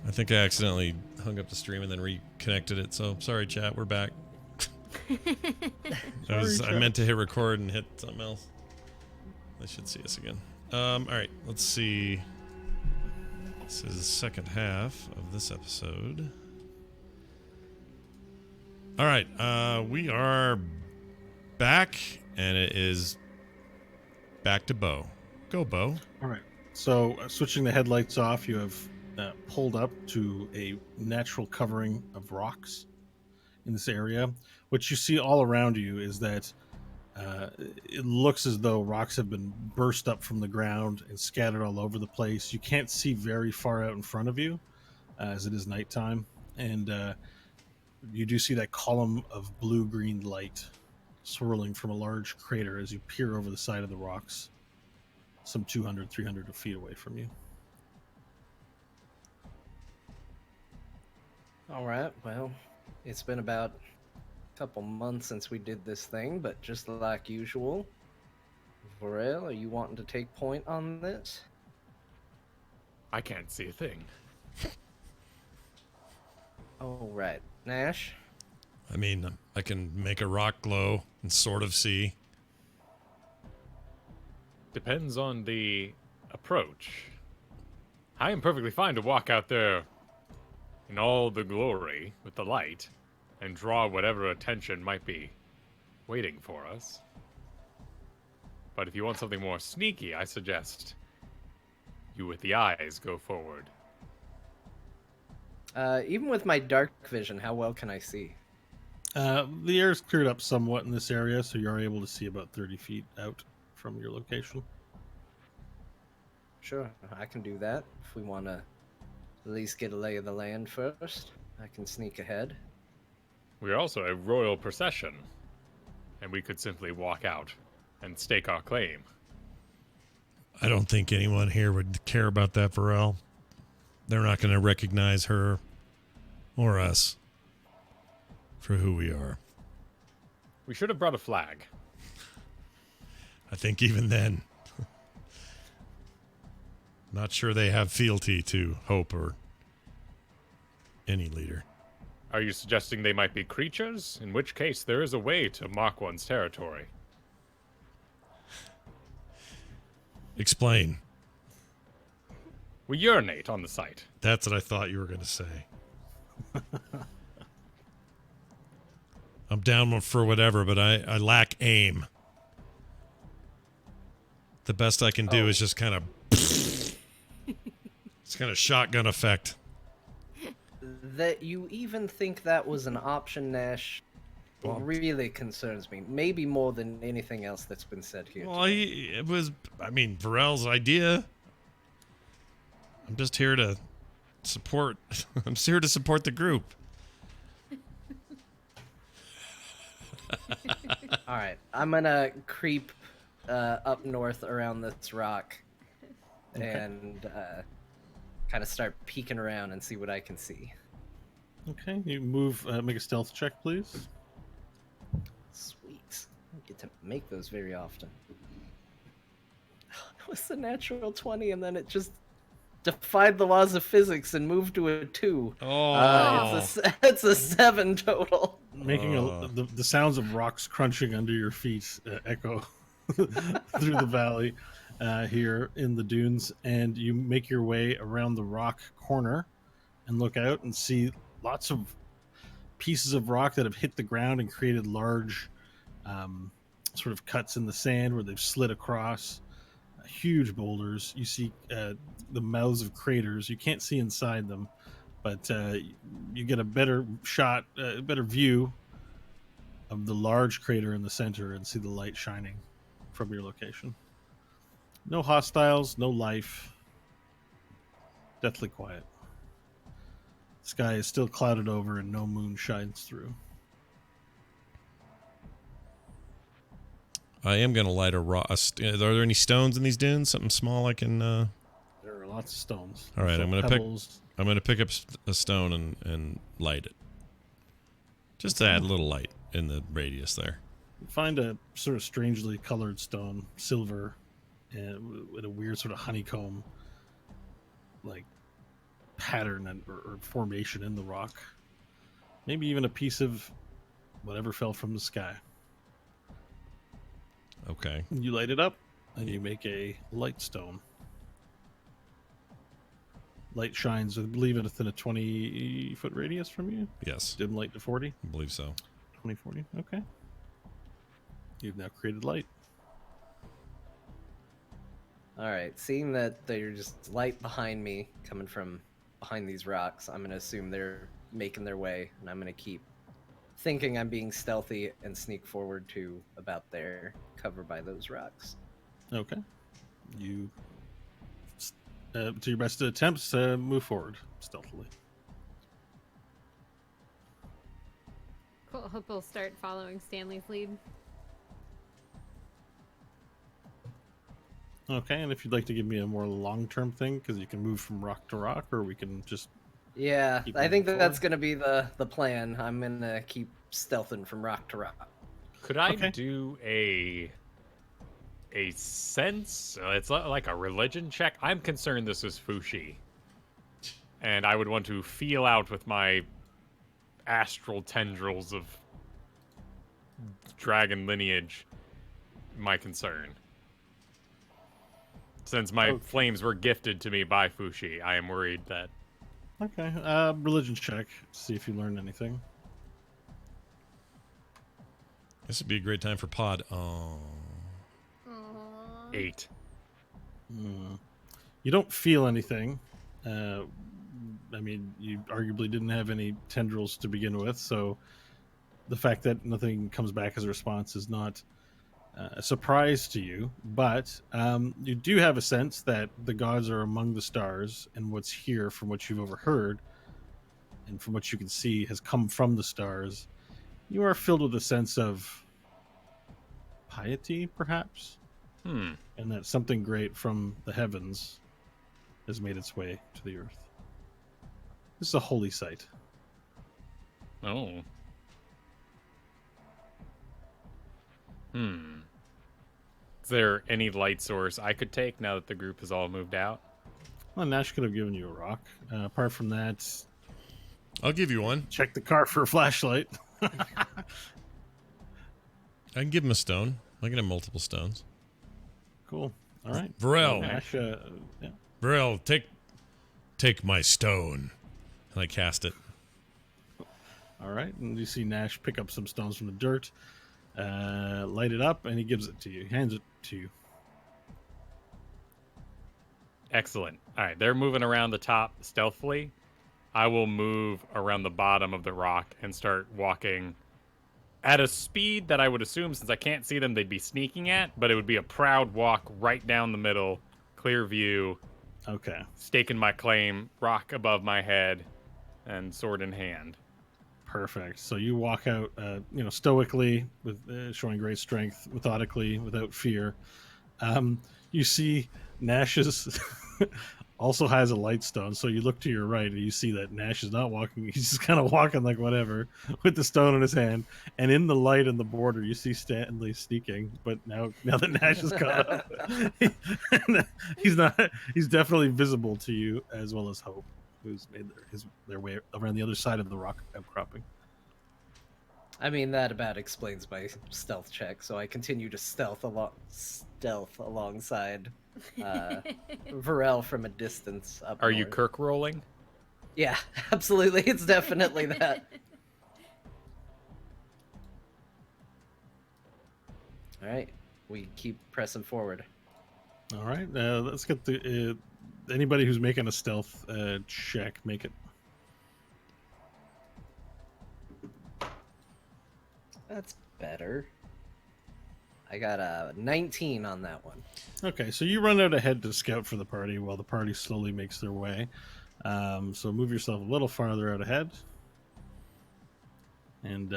I think I accidentally hung up the stream and then reconnected it. So sorry, chat. We're back. I meant to hit record and hit something else. They should see us again. All right, let's see. This is the second half of this episode. All right, we are back, and it is back to Bo. Go, Bo. All right. So, switching the headlights off, you have pulled up to a natural covering of rocks in this area. What you see all around you is that it looks as though rocks have been burst up from the ground and scattered all over the place. You can't see very far out in front of you as it is nighttime. And you do see that column of blue-green light swirling from a large crater as you peer over the side of the rocks, some 200, 300 feet away from you. All right, well, it's been about a couple months since we did this thing, but just like usual, Vorel, are you wanting to take point on this? I can't see a thing. All right, Nash? I mean, I can make a rock glow and sort of see. Depends on the approach. I am perfectly fine to walk out there in all the glory with the light and draw whatever attention might be waiting for us. But if you want something more sneaky, I suggest you with the eyes go forward. Even with my dark vision, how well can I see? The air's cleared up somewhat in this area, so you're able to see about 30 feet out from your location. Sure, I can do that. If we want to at least get a lay of the land first, I can sneak ahead. We are also a royal procession, and we could simply walk out and stake our claim. I don't think anyone here would care about that, Varel. They're not going to recognize her or us for who we are. We should have brought a flag. I think even then, not sure they have fealty to Hope or any leader. Are you suggesting they might be creatures? In which case, there is a way to mark one's territory. Explain. We urinate on the site. That's what I thought you were going to say. I'm down for whatever, but I lack aim. The best I can do is just kind of... It's kind of shotgun effect. That you even think that was an option, Nash, really concerns me. Maybe more than anything else that's been said here. Well, it was, I mean, Varel's idea. I'm just here to support. I'm just here to support the group. All right, I'm gonna creep up north around this rock and kind of start peeking around and see what I can see. Okay, you move, make a stealth check, please. Sweet. I don't get to make those very often. It was a natural 20, and then it just defied the laws of physics and moved to a 2. Oh. It's a 7 total. Making the sounds of rocks crunching under your feet echo through the valley here in the dunes, and you make your way around the rock corner and look out and see lots of pieces of rock that have hit the ground and created large sort of cuts in the sand where they've slid across. Huge boulders. You see the mouths of craters. You can't see inside them, but you get a better shot, a better view of the large crater in the center and see the light shining from your location. No hostiles, no life. Deathly quiet. The sky is still clouded over and no moon shines through. I am going to light a rock. Are there any stones in these dunes? Something small I can... There are lots of stones. All right, So I'm going to pick up a stone and light it. Just to add a little light in the radius there. You find a sort of strangely colored stone, silver, and with a weird sort of honeycomb, like pattern or formation in the rock. Maybe even a piece of whatever fell from the sky. Okay. You light it up, and you make a light stone. Light shines, I believe, within a 20-foot radius from you. Yes, Dim light to 40. I believe so. 20, 40. Okay. You've now created light. All right, seeing that there's just light behind me coming from behind these rocks, I'm going to assume they're making their way, and I'm going to keep thinking I'm being stealthy and sneak forward to about there, covered by those rocks. Okay. You, to your best attempts, move forward stealthily. Cool. Hope we'll start following Stanley's lead. Okay, and if you'd like to give me a more long-term thing, because you can move from rock to rock, or we can just... Yeah, Keep I think moving that's forward. going to be the plan. I'm going to keep stealthing from rock to rock. Could I Okay. do a sense? It's like a religion check. I'm concerned this is Fushi, and I would want to feel out with my astral tendrils of dragon lineage my concern. Since my Okay. flames were gifted to me by Fushi, I am worried that Okay, religion check. See if you learn anything. This would be a great time for pod. Oh, Aww. 8. You don't feel anything. I mean, you arguably didn't have any tendrils to begin with, so the fact that nothing comes back as a response is not a surprise to you. But you do have a sense that the gods are among the stars, and what's here, from what you've overheard and from what you can see, has come from the stars. You are filled with a sense of piety, perhaps, and that something great from the heavens has made its way to the earth. This is a holy site. Oh. Is there any light source I could take now that the group has all moved out? Well, Nash could have given you a rock. Apart from that, I'll give you one. check the car for a flashlight. I can give him a stone. I can have multiple stones. Cool. All right. Varel, Nash, yeah. Varel, take my stone. And I cast it. All right. And you see Nash pick up some stones from the dirt, light it up, and he gives it to you. He hands it to you. Excellent. All right, they're moving around the top stealthily. I will move around the bottom of the rock and start walking at a speed that I would assume, since I can't see them, they'd be sneaking at, but it would be a proud walk right down the middle, clear view, Okay. staking my claim, rock above my head, and sword in hand. Perfect. So you walk out, stoically, with showing great strength, methodically, without fear. You see Nash's also has a light stone. So you look to your right and you see that Nash is not walking. He's just kind of walking like whatever with the stone in his hand. And in the light in the border, you see Stanley sneaking. But now that Nash is caught up, he's definitely visible to you, as well as Hope, who's made their way around the other side of the rock outcropping. I mean, that about explains my stealth check, so I continue to stealth alongside Varel from a distance up Are you north. Kirk rolling? Yeah, absolutely. It's definitely that. All right, we keep pressing forward. All right, let's get the anybody who's making a stealth check, make it. That's better. I got a 19 on that one. Okay, so you run out ahead to scout for the party while the party slowly makes their way. So move yourself a little farther out ahead. And,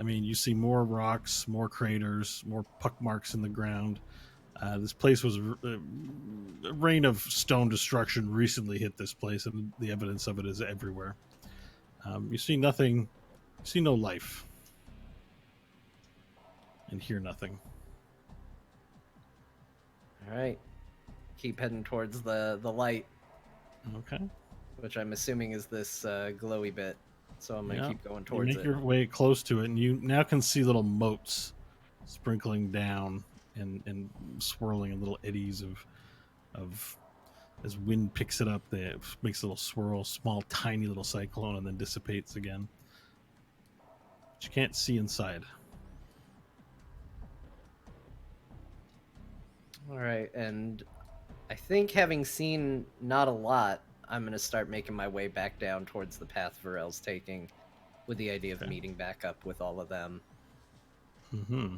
you see more rocks, more craters, more puck marks in the ground. This place was... a rain of stone destruction recently hit this place, and the evidence of it is everywhere. You see nothing... You see no life. And hear nothing. All right, keep heading towards the light. Okay. which I'm assuming is this glowy bit. So I'm gonna Yeah. keep going You towards make it. your way close to it, and you now can see little motes sprinkling down and swirling in little eddies of as wind picks it up. It makes a little swirl, small, tiny little cyclone, and then dissipates again. But you can't see inside. All right, and I think having seen not a lot, I'm gonna start making my way back down towards the path Varel's taking, with the idea of Okay. meeting back up with all of them. Mm-hmm.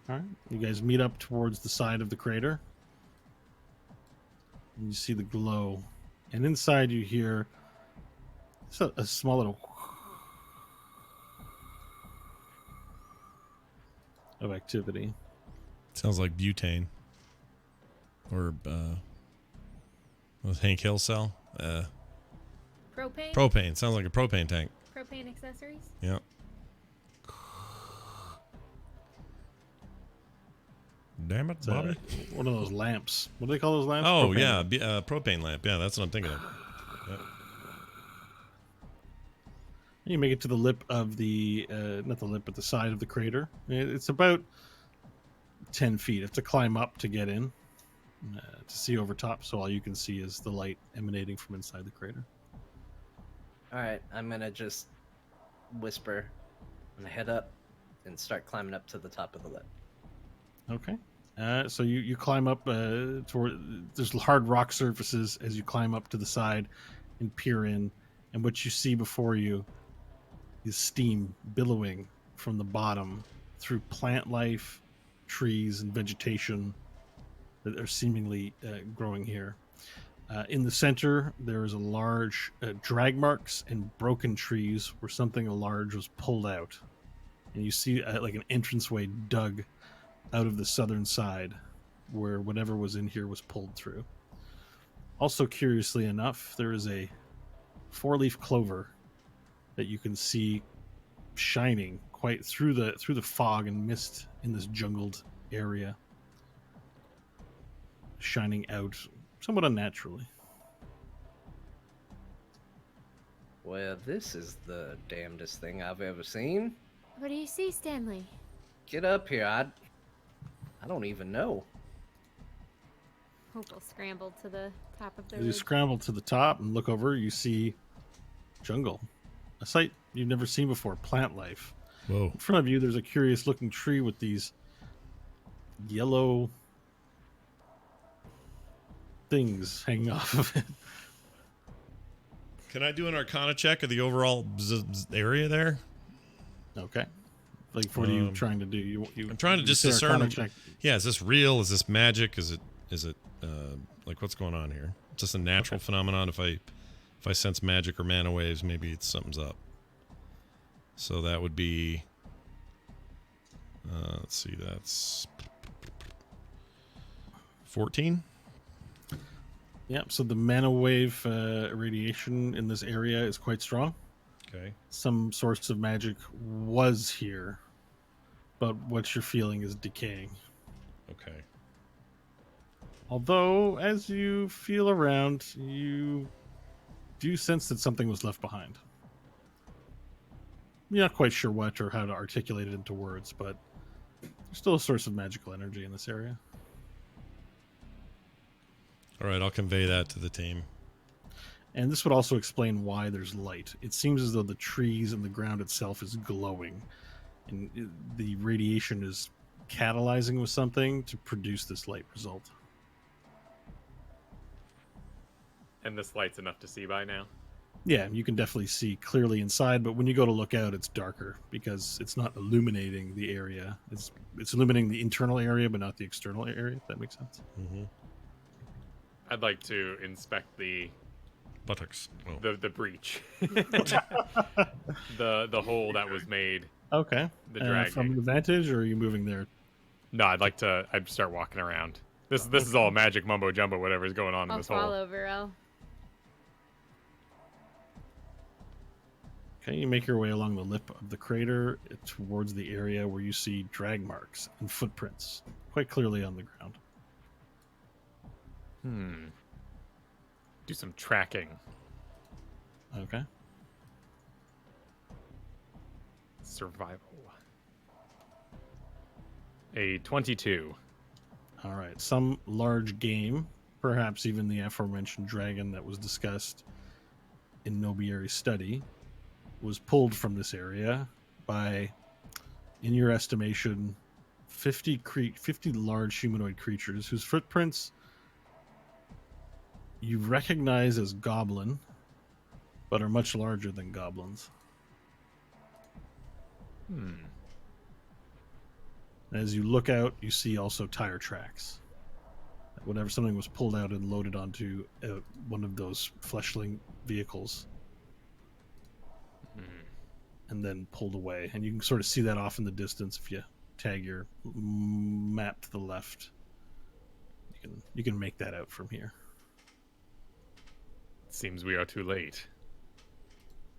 All right, you guys meet up towards the side of the crater. And you see the glow, and inside you hear a small little of activity. Sounds like butane. Or was Hank Hill cell? Propane? Propane. Sounds like a propane tank. Propane accessories? Yeah. Damn it, It's Bobby. one of those lamps. What do they call those lamps? Oh, Propane yeah. lamp. Propane lamp. Yeah, that's what I'm thinking of. Yep. You make it to the lip of the, not the lip, but the side of the crater. It's about 10 feet. You have to climb up to get in, to see over top. So all you can see is the light emanating from inside the crater. All right, I'm gonna just whisper, I'm gonna head up and start climbing up to the top of the lip. Okay. So you climb up toward. There's hard rock surfaces as you climb up to the side and peer in, and what you see before you is steam billowing from the bottom through plant life, trees, and vegetation that are seemingly growing here. In the center, there is a large drag marks and broken trees where something large was pulled out, and you see like an entranceway dug out of the southern side where whatever was in here was pulled through. Also, curiously enough, there is a 4-leaf clover that you can see shining quite through the fog and mist in this jungled area, shining out somewhat unnaturally. Well, this is the damnedest thing I've ever seen. What do you see, Stanley? Get up here. I don't even know. Hope will scramble to the top of the As you ridge. scramble to the top and look over, you see jungle, a sight you've never seen before. Plant life. Whoa. In front of you, there's a curious looking tree with these yellow things hanging off of it. Can I do an Arcana check of the overall area there? Okay. Like, what are you Um, trying to do? You I'm trying to you just say Arcana discern. check. Yeah, is this real? Is this magic? Is it like what's going on here? Just a natural phenomenon. If I sense magic or mana waves, maybe it's something's up. So that would be. Let's see. That's 14. Yep. So the mana wave radiation in this area is quite strong. Okay. Some source of magic was here, but what you're feeling is decaying. Okay. Although, as you feel around, you do sense that something was left behind. You're not quite sure what or how to articulate it into words, but there's still a source of magical energy in this area. All right. I'll convey that to the team. And this would also explain why there's light. It seems as though the trees and the ground itself is glowing, and the radiation is catalyzing with something to produce this light result. And this light's enough to see by now. Yeah, you can definitely see clearly inside, but when you go to look out, it's darker because it's not illuminating the area. It's illuminating the internal area, but not the external area. If that makes sense. Mm-hmm. I'd like to inspect the Buttocks. Oh. the breach, the hole that was made. Okay. The dragging. From the vantage, or are you moving there? No, I'd start walking around. This is all magic mumbo jumbo, whatever's going on in I'll this hole. follow Varel. Okay, you make your way along the lip of the crater towards the area where you see drag marks and footprints quite clearly on the ground. do some tracking. Okay. Survival. A 22. All right. Some large game, perhaps even the aforementioned dragon that was discussed in Nobieri's study, was pulled from this area by, in your estimation, 50 large humanoid creatures whose footprints you recognize as goblin, but are much larger than goblins. As you look out, you see also tire tracks. Whenever something was pulled out and loaded onto one of those fleshling vehicles, and then pulled away. And you can sort of see that off in the distance if you tag your map to the left. You can make that out from here. Seems we are too late.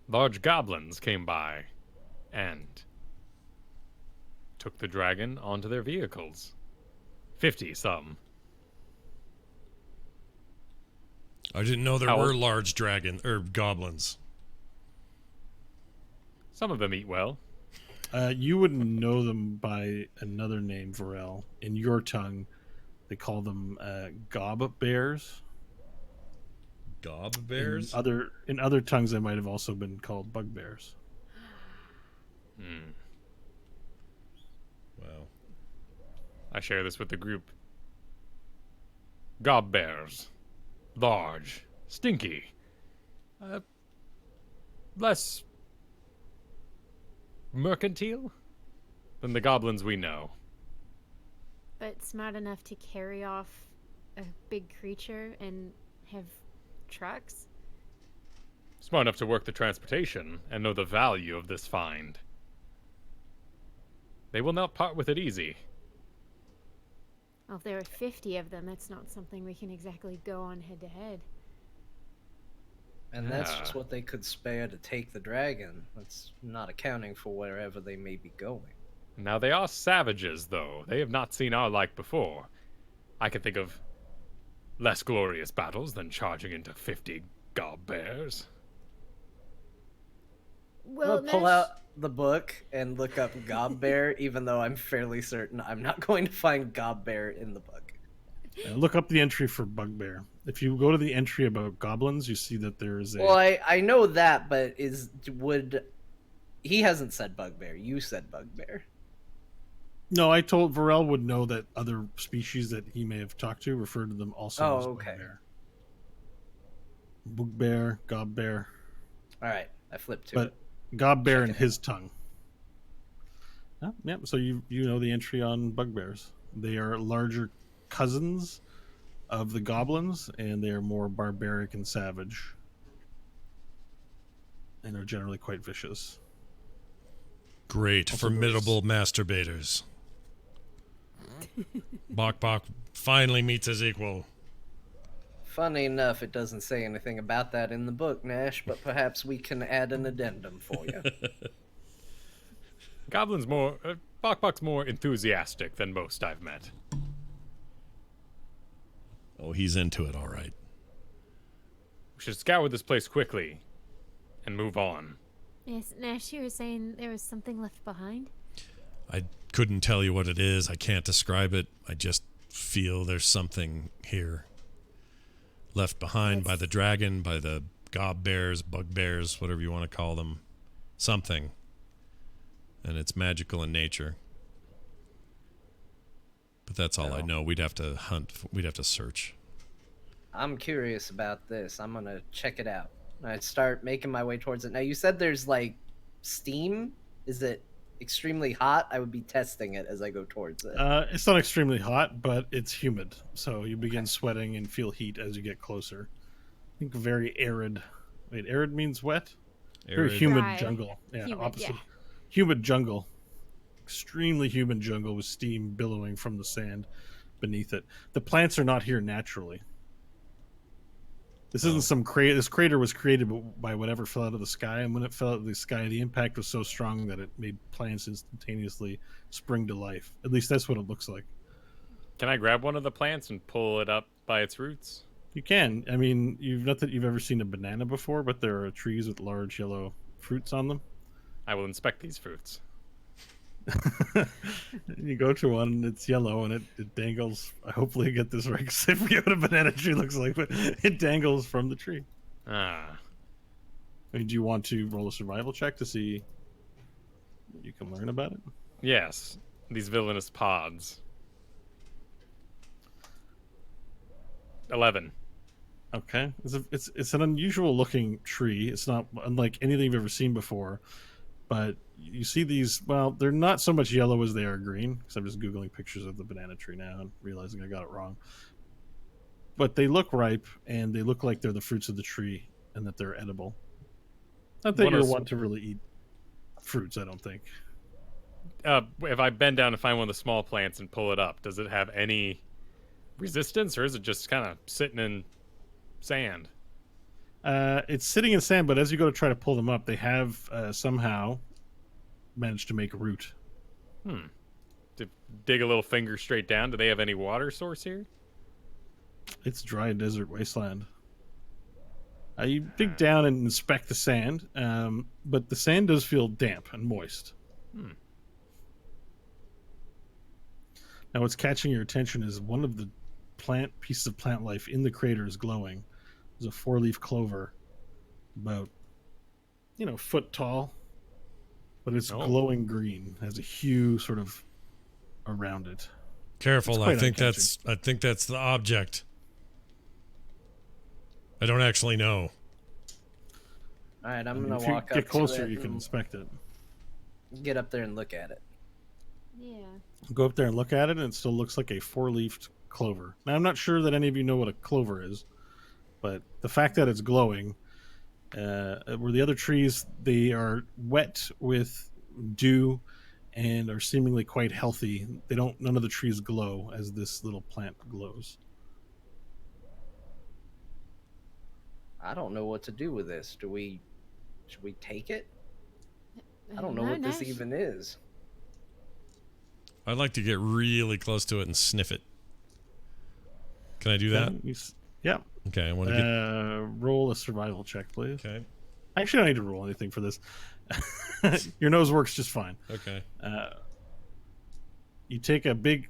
Large goblins came by and took the dragon onto their vehicles. 50 some. I didn't know there How- were large goblins. Some of them eat well. You wouldn't know them by another name, Varel. In your tongue, they call them gob bears. Gob bears? In other tongues, they might have also been called bugbears. Wow. I share this with the group. Gob bears. Large. Stinky. Less mercantile than the goblins we know. But smart enough to carry off a big creature and have trucks? Smart enough to work the transportation and know the value of this find. They will not part with it easy. Well, if there are 50 of them, that's not something we can exactly go on head to head. And that's just Yeah. what they could spare to take the dragon. That's not accounting for wherever they may be going. Now they are savages, though. They have not seen our like before. I can think of less glorious battles than charging into 50 gob bears. I'm Well, gonna pull Nash, out the book and look up Gob Bear, even though I'm fairly certain I'm not going to find Gob Bear in the book. Look up the entry for bugbear. If you go to the entry about goblins, you see that there is a. Well, I know that, but he hasn't said bugbear. You said bugbear. No, I told Varel would know that other species that he may have talked to referred to them also Oh, as okay. bugbear. Bugbear, gobbear, All right, I flipped to but it. gobbear in Check it his tongue. Yeah, so you know the entry on bugbears. They are larger cousins of the goblins, and they are more barbaric and savage, and are generally quite vicious. Great, Also formidable masturbators. Bok Bok finally meets his equal. Funny enough, it doesn't say anything about that in the book, Nash, but perhaps we can add an addendum for you. Goblins more. Bok-Bok's more enthusiastic than most I've met. Oh, he's into it, all right. We should scour this place quickly and move on. yes, Nash, you were saying there was something left behind? I couldn't tell you what it is. I can't describe it. I just feel there's something here. Left behind by the dragon, by the gob bears, bugbears, whatever you want to call them. Something. And it's magical in nature. But that's all I know. We'd have to hunt. We'd have to search. I'm curious about this. I'm gonna check it out. I start making my way towards it. Now, you said there's like steam. Is it extremely hot? I would be testing it as I go towards it. It's not extremely hot, but it's humid, so you begin sweating and feel heat as you get closer. I think very arid. Wait, arid means wet? Very Arid. humid Dry. jungle. Yeah, Humid, opposite. yeah. Humid jungle. Extremely humid jungle with steam billowing from the sand beneath it. The plants are not here naturally. This isn't some crater. This crater was created by whatever fell out of the sky, and when it fell out of the sky, the impact was so strong that it made plants instantaneously spring to life. At least that's what it looks like. Can I grab one of the plants and pull it up by its roots? You can. I mean, not that you've ever seen a banana before, but there are trees with large yellow fruits on them. I will inspect these fruits. You go to one, and it's yellow, and it dangles. I hopefully get this right, because I forget what a banana tree looks like, but it dangles from the tree. Ah. I mean, do you want to roll a survival check to see what you can learn about it? Yes. These villainous pods. 11. Okay, it's an unusual looking tree. It's not unlike anything you've ever seen before, but you see these. Well, they're not so much yellow as they are green. Because I'm just googling pictures of the banana tree now and realizing I got it wrong. But they look ripe, and they look like they're the fruits of the tree, and that they're edible. Not that you're one to really eat fruits, I don't think. If I bend down to find one of the small plants and pull it up, does it have any resistance, or is it just kind of sitting in sand? It's sitting in sand, but as you go to try to pull them up, they have somehow managed to make root. To dig a little finger straight down, do they have any water source here? It's dry desert wasteland. You dig down and inspect the sand, but the sand does feel damp and moist. Now, what's catching your attention is one of the pieces of plant life in the crater is glowing. There's a 4-leaf clover, about foot tall, but it's glowing green. It has a hue sort of around it. Careful! I think that's the object. I don't actually know. All right, I'm I mean, gonna if you walk up get closer, to it you can and inspect it. get up there and look at it. Yeah. Go up there and look at it, and it still looks like a 4-leafed clover. Now, I'm not sure that any of you know what a clover is, but the fact that it's glowing, where the other trees, they are wet with dew and are seemingly quite healthy. None of the trees glow as this little plant glows. I don't know what to do with this. Should we take it? I don't know what this Nash. even is. I'd like to get really close to it and sniff it. Can I do that? Yeah. Okay, I want to get. Roll a survival check, please. Okay. I actually don't need to roll anything for this. Your nose works just fine. Okay. You take a big,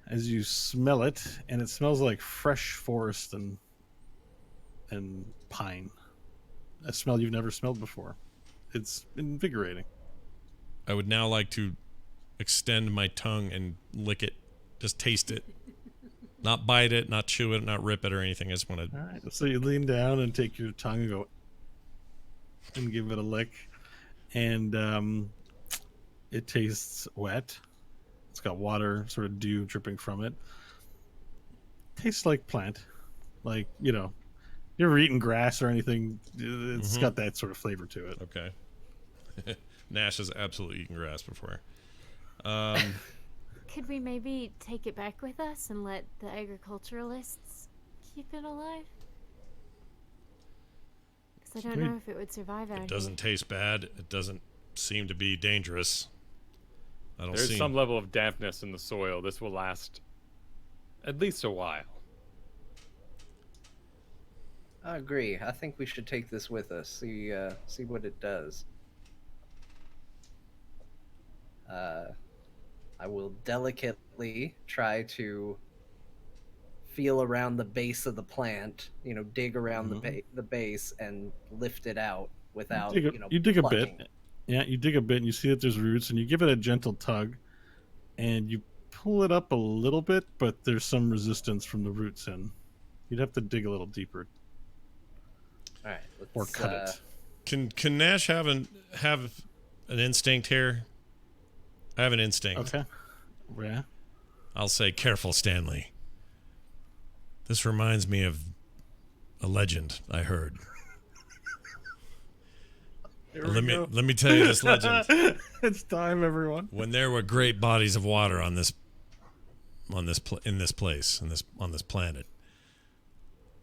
as you smell it, and it smells like fresh forest and pine. A smell you've never smelled before. It's invigorating. I would now like to extend my tongue and lick it. Just taste it. Not bite it, not chew it, not rip it or anything. I just want to. All right. So you lean down and take your tongue and go and give it a lick. And it tastes wet. It's got water, sort of dew dripping from it. Tastes like plant. Like, you ever eaten grass or anything? It's got that sort of flavor to it. Okay. Nash has absolutely eaten grass before. Could we maybe take it back with us and let the agriculturalists keep it alive? Because I don't know if it would survive out here. It doesn't taste bad. It doesn't seem to be dangerous. There's some level of dampness in the soil. This will last at least a while. I agree. I think we should take this with us. See what it does. I will delicately try to feel around the base of the plant. Dig around the base and lift it out without you dig a plucking. bit. Yeah, you dig a bit and you see that there's roots, and you give it a gentle tug, and you pull it up a little bit, but there's some resistance from the roots in. You'd have to dig a little deeper. All right, Or cut it. Can Nash have an instinct here? I have an instinct. Okay. Yeah. I'll say, careful, Stanley. This reminds me of a legend I heard. Let me tell you this legend. It's time, everyone. When there were great bodies of water on this planet,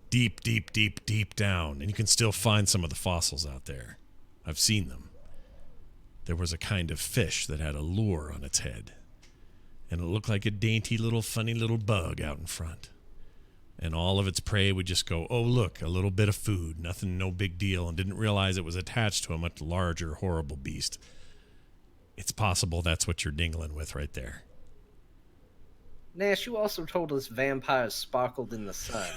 deep, deep, deep, deep down, and you can still find some of the fossils out there. I've seen them. There was a kind of fish that had a lure on its head, and it looked like a dainty little funny little bug out in front. And all of its prey would just go, oh, look, a little bit of food, nothing, no big deal, and didn't realize it was attached to a much larger, horrible beast. It's possible that's what you're dingling with right there. Nash, you also told us vampires sparkled in the sun.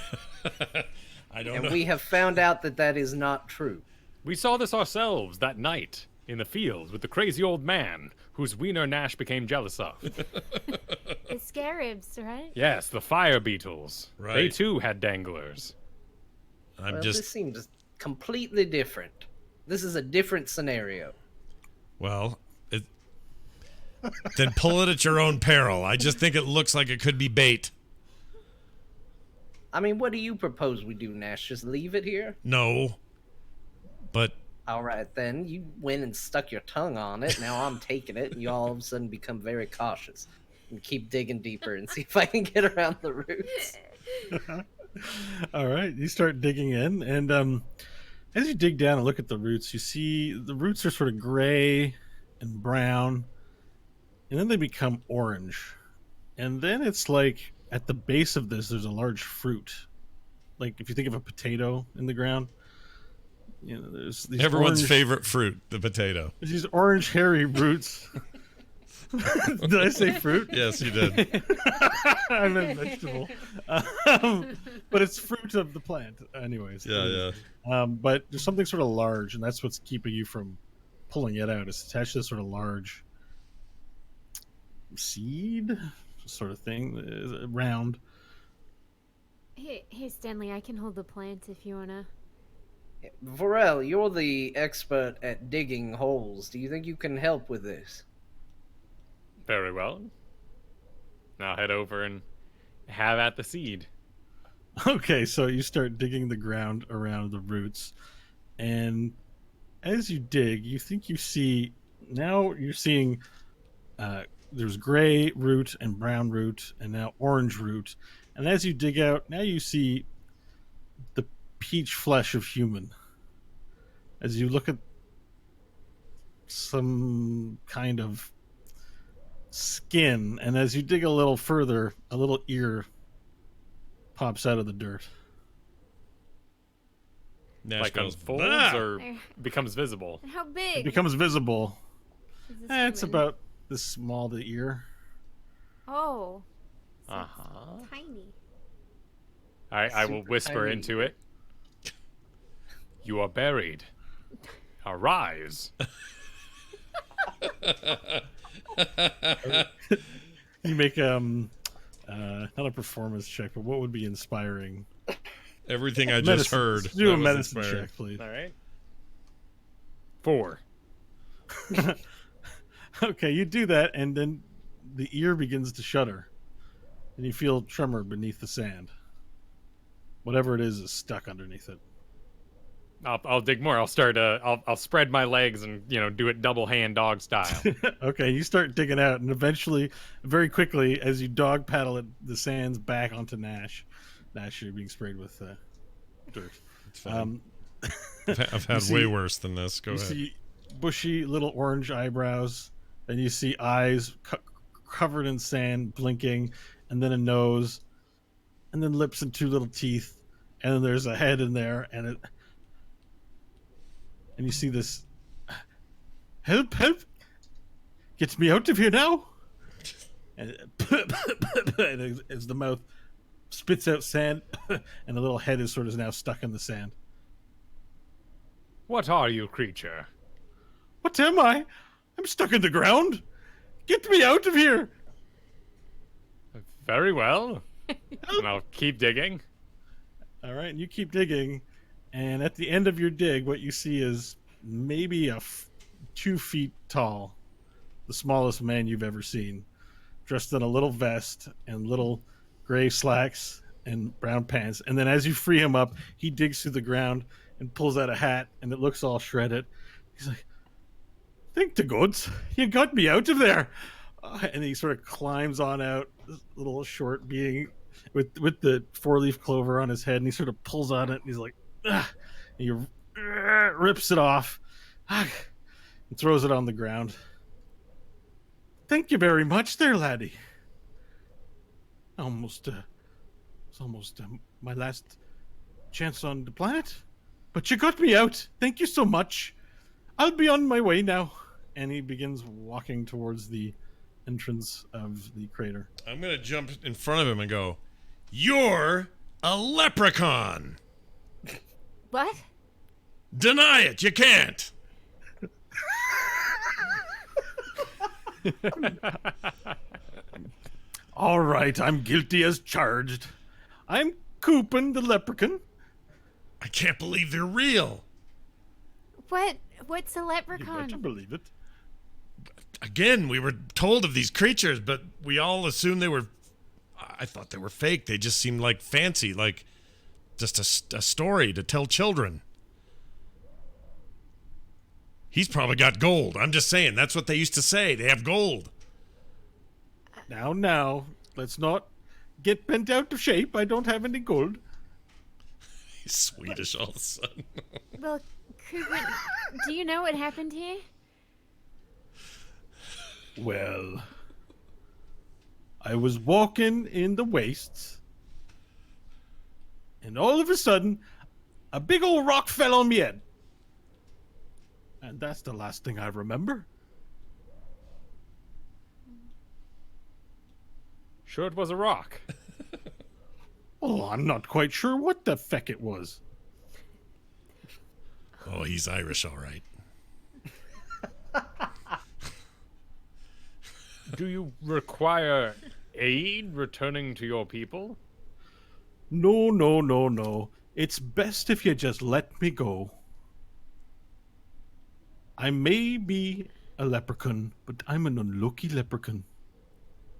I don't And know. we have found out that that is not true. We saw this ourselves that night in the fields with the crazy old man whose wiener Nash became jealous of. The scarabs, right? Yes, the fire beetles. They Right. too had danglers. I'm Well, just, this seems completely different. This is a different scenario. well, then pull it at your own peril. I just think it looks like it could be bait. I mean, what do you propose we do, Nash? Just leave it here? No. But All right, then. You went and stuck your tongue on it. Now I'm taking it, and you all of a sudden become very cautious. And keep digging deeper and see if I can get around the roots. All right, you start digging in, and as you dig down and look at the roots, you see the roots are sort of gray and brown, and then they become orange. And then it's like at the base of this, there's a large fruit. Like if you think of a potato in the ground, you know, there's these everyone's orange, favorite fruit, the potato. there's these orange hairy roots. Did I say fruit? Yes, you did. I meant vegetable. But it's fruit of the plant, anyways. Yeah, yeah. But there's something sort of large, and that's what's keeping you from pulling it out. It's attached to this sort of large seed sort of thing, round. Hey, Stanley, I can hold the plant if you wanna. Varel, you're the expert at digging holes. Do you think you can help with this? Very well. Now head over and have at the seed. Okay, so you start digging the ground around the roots, and as you dig, you think you see, now you're seeing there's gray root and brown root and now orange root, and as you dig out, now you see the peach flesh of human. As you look at some kind of skin, and as you dig a little further, a little ear pops out of the dirt. Nash Like goes, unfolds "Ah!" or There. becomes visible. How It big? becomes visible. is this It's human? about this small, the ear. Oh. So Uh it's huh. Tiny. I will Super whisper tiny. into it. You are buried. Arise. You make not a performance check, but what would be inspiring? Everything I just Medicine. heard. Do that a was medicine inspiring. check, please. All right. 4. Okay, you do that, and then the ear begins to shudder, and you feel tremor beneath the sand. Whatever it is stuck underneath it. I'll dig more. I'll start. I'll spread my legs and do it double hand dog style. Okay, you start digging out, and eventually, very quickly, as you dog paddle it, the sand's back onto Nash. Nash, you're being sprayed with dirt. It's fine. You I've had see- way worse than this. Go You ahead. see bushy little orange eyebrows, and you see eyes covered in sand blinking, and then a nose, and then lips and 2 little teeth, and then there's a head in there, and you see this, help, get me out of here now. And, and as the mouth spits out sand, and the little head is sort of now stuck in the sand. What are you, creature? What am I? I'm stuck in the ground. Get me out of here. Very well. And I'll keep digging. All right, and you keep digging, and at the end of your dig, what you see is maybe 2 feet tall, the smallest man you've ever seen, dressed in a little vest and little gray slacks and brown pants. And then as you free him up, he digs through the ground and pulls out a hat, and it looks all shredded. He's like, "Thank the gods, you got me out of there." And he sort of climbs on out, this little short being with the 4-leaf clover on his head, and he sort of pulls on it, and he's like, "Ah," and he rips it off, and throws it on the ground. "Thank you very much there, laddie. It's almost my last chance on the planet. But you got me out. Thank you so much. I'll be on my way now. And he begins walking towards the entrance of the crater. I'm gonna jump in front of him and go, "You're a leprechaun. What? Deny it. You can't." All right, I'm guilty as charged. I'm Coopin the leprechaun. I can't believe they're real. What? What's a You leprechaun? better believe it. Again, we were told of these creatures, but we all assumed they were. I thought they were fake. They just seemed like fancy, like just a story to tell children. He's probably got gold. I'm just saying, that's what they used to say. They have gold. Now, let's not get bent out of shape. I don't have any gold. He's Swedish all of a sudden. Well, Cooper, do you know what happened here? Well, I was walking in the wastes, and all of a sudden, a big old rock fell on me head. And that's the last thing I remember. Sure, it was a rock. Oh, I'm not quite sure what the feck it was. Oh, he's Irish, all right. Do you require aid returning to your people? No. It's best if you just let me go. I may be a leprechaun, but I'm an unlucky leprechaun.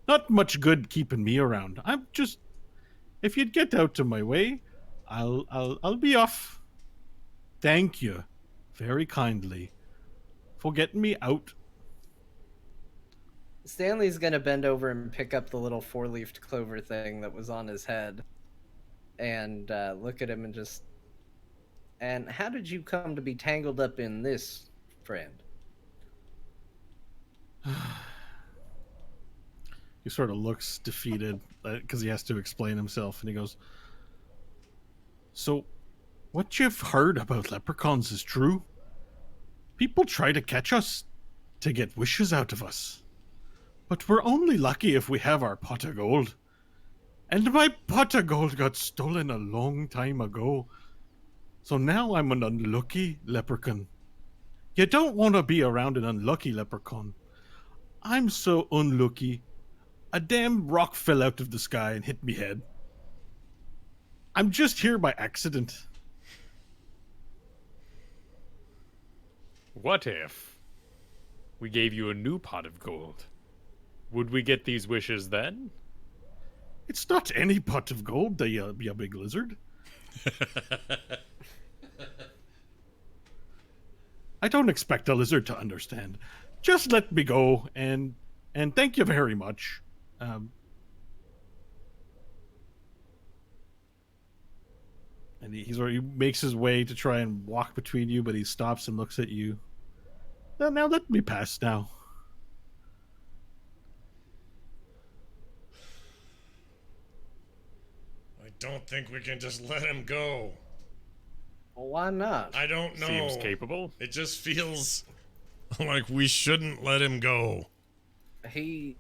Not much good keeping me around. I'm just, if you'd get out of my way, I'll be off. Thank you, very kindly, for getting me out. Stanley's gonna bend over and pick up the little four-leafed clover thing that was on his head, and look at him and just. And how did you come to be tangled up in this, friend? He sort of looks defeated because he has to explain himself, and he goes, "So, what you've heard about leprechauns is true? People try to catch us to get wishes out of us. But we're only lucky if we have our pot of gold. And my pot of gold got stolen a long time ago. So now I'm an unlucky leprechaun. You don't want to be around an unlucky leprechaun. I'm so unlucky. A damn rock fell out of the sky and hit me head. I'm just here by accident." What if we gave you a new pot of gold? Would we get these wishes then? It's not any pot of gold, you big lizard. I don't expect a lizard to understand. Just let me go, and thank you very much. And he makes his way to try and walk between you, but he stops and looks at you. Now let me pass now. I don't think we can just let him go. Well, why not? I don't know. Seems capable. It just feels like we shouldn't let him go. He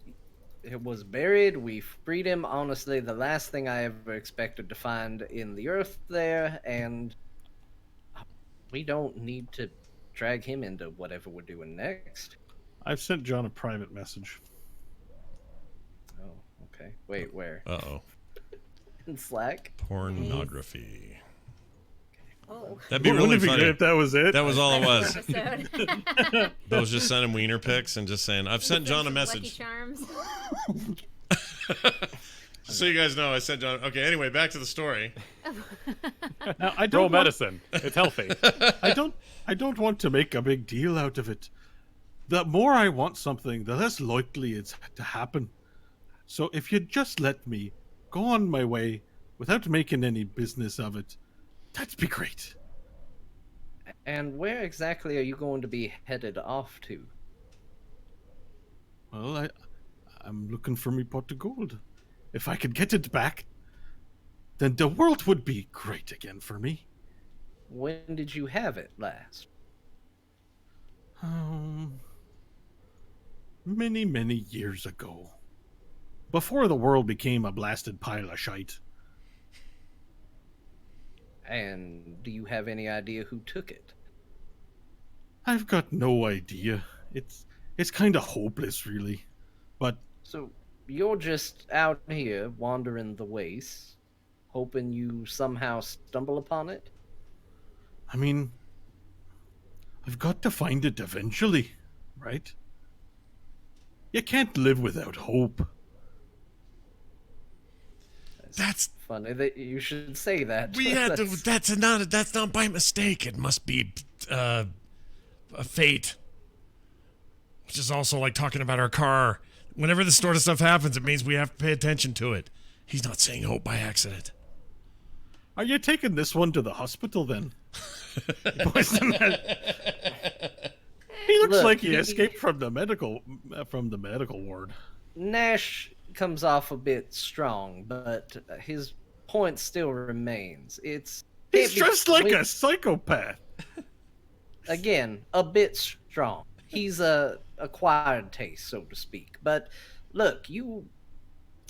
was buried. We freed him. Honestly, the last thing I ever expected to find in the earth there, and we don't need to drag him into whatever we're doing next. I've sent John a private message. Oh, okay. Wait, where? Uh-oh. In Slack? Pornography. Oh. That'd be Wouldn't really it be funny. great if that was it? That was all it was. Episode. Those just sending wiener pics and just saying, I've sent John a Lucky message. Charms. So you guys know, I sent John. Okay, anyway, back to the story. Now, I Roll don't want, medicine. It's healthy. I don't want to make a big deal out of it. The more I want something, the less likely it's to happen. So if you'd just let me go on my way without making any business of it, that'd be great. And where exactly are you going to be headed off to? Well, I'm looking for me pot of gold. If I could get it back, then the world would be great again for me. When did you have it last? Many, many years ago. Before the world became a blasted pile of shite. And do you have any idea who took it? I've got no idea. It's kind of hopeless, really. But So you're just out here wandering the wastes, hoping you somehow stumble upon it? I mean, I've got to find it eventually, right? You can't live without hope. That's Funny that you should say that. we had to. That's not by mistake. It must be a fate. Which is also like talking about our car. Whenever this sort of stuff happens, it means we have to pay attention to it. He's not saying hope by accident. Are you taking this one to the hospital then? Poison that. He looks Look, like he he- escaped from the medical ward. Nash comes off a bit strong, but his point still remains. He's can't be- dressed like we- a psychopath. Again, a bit strong. He's a acquired taste, so to speak. But look,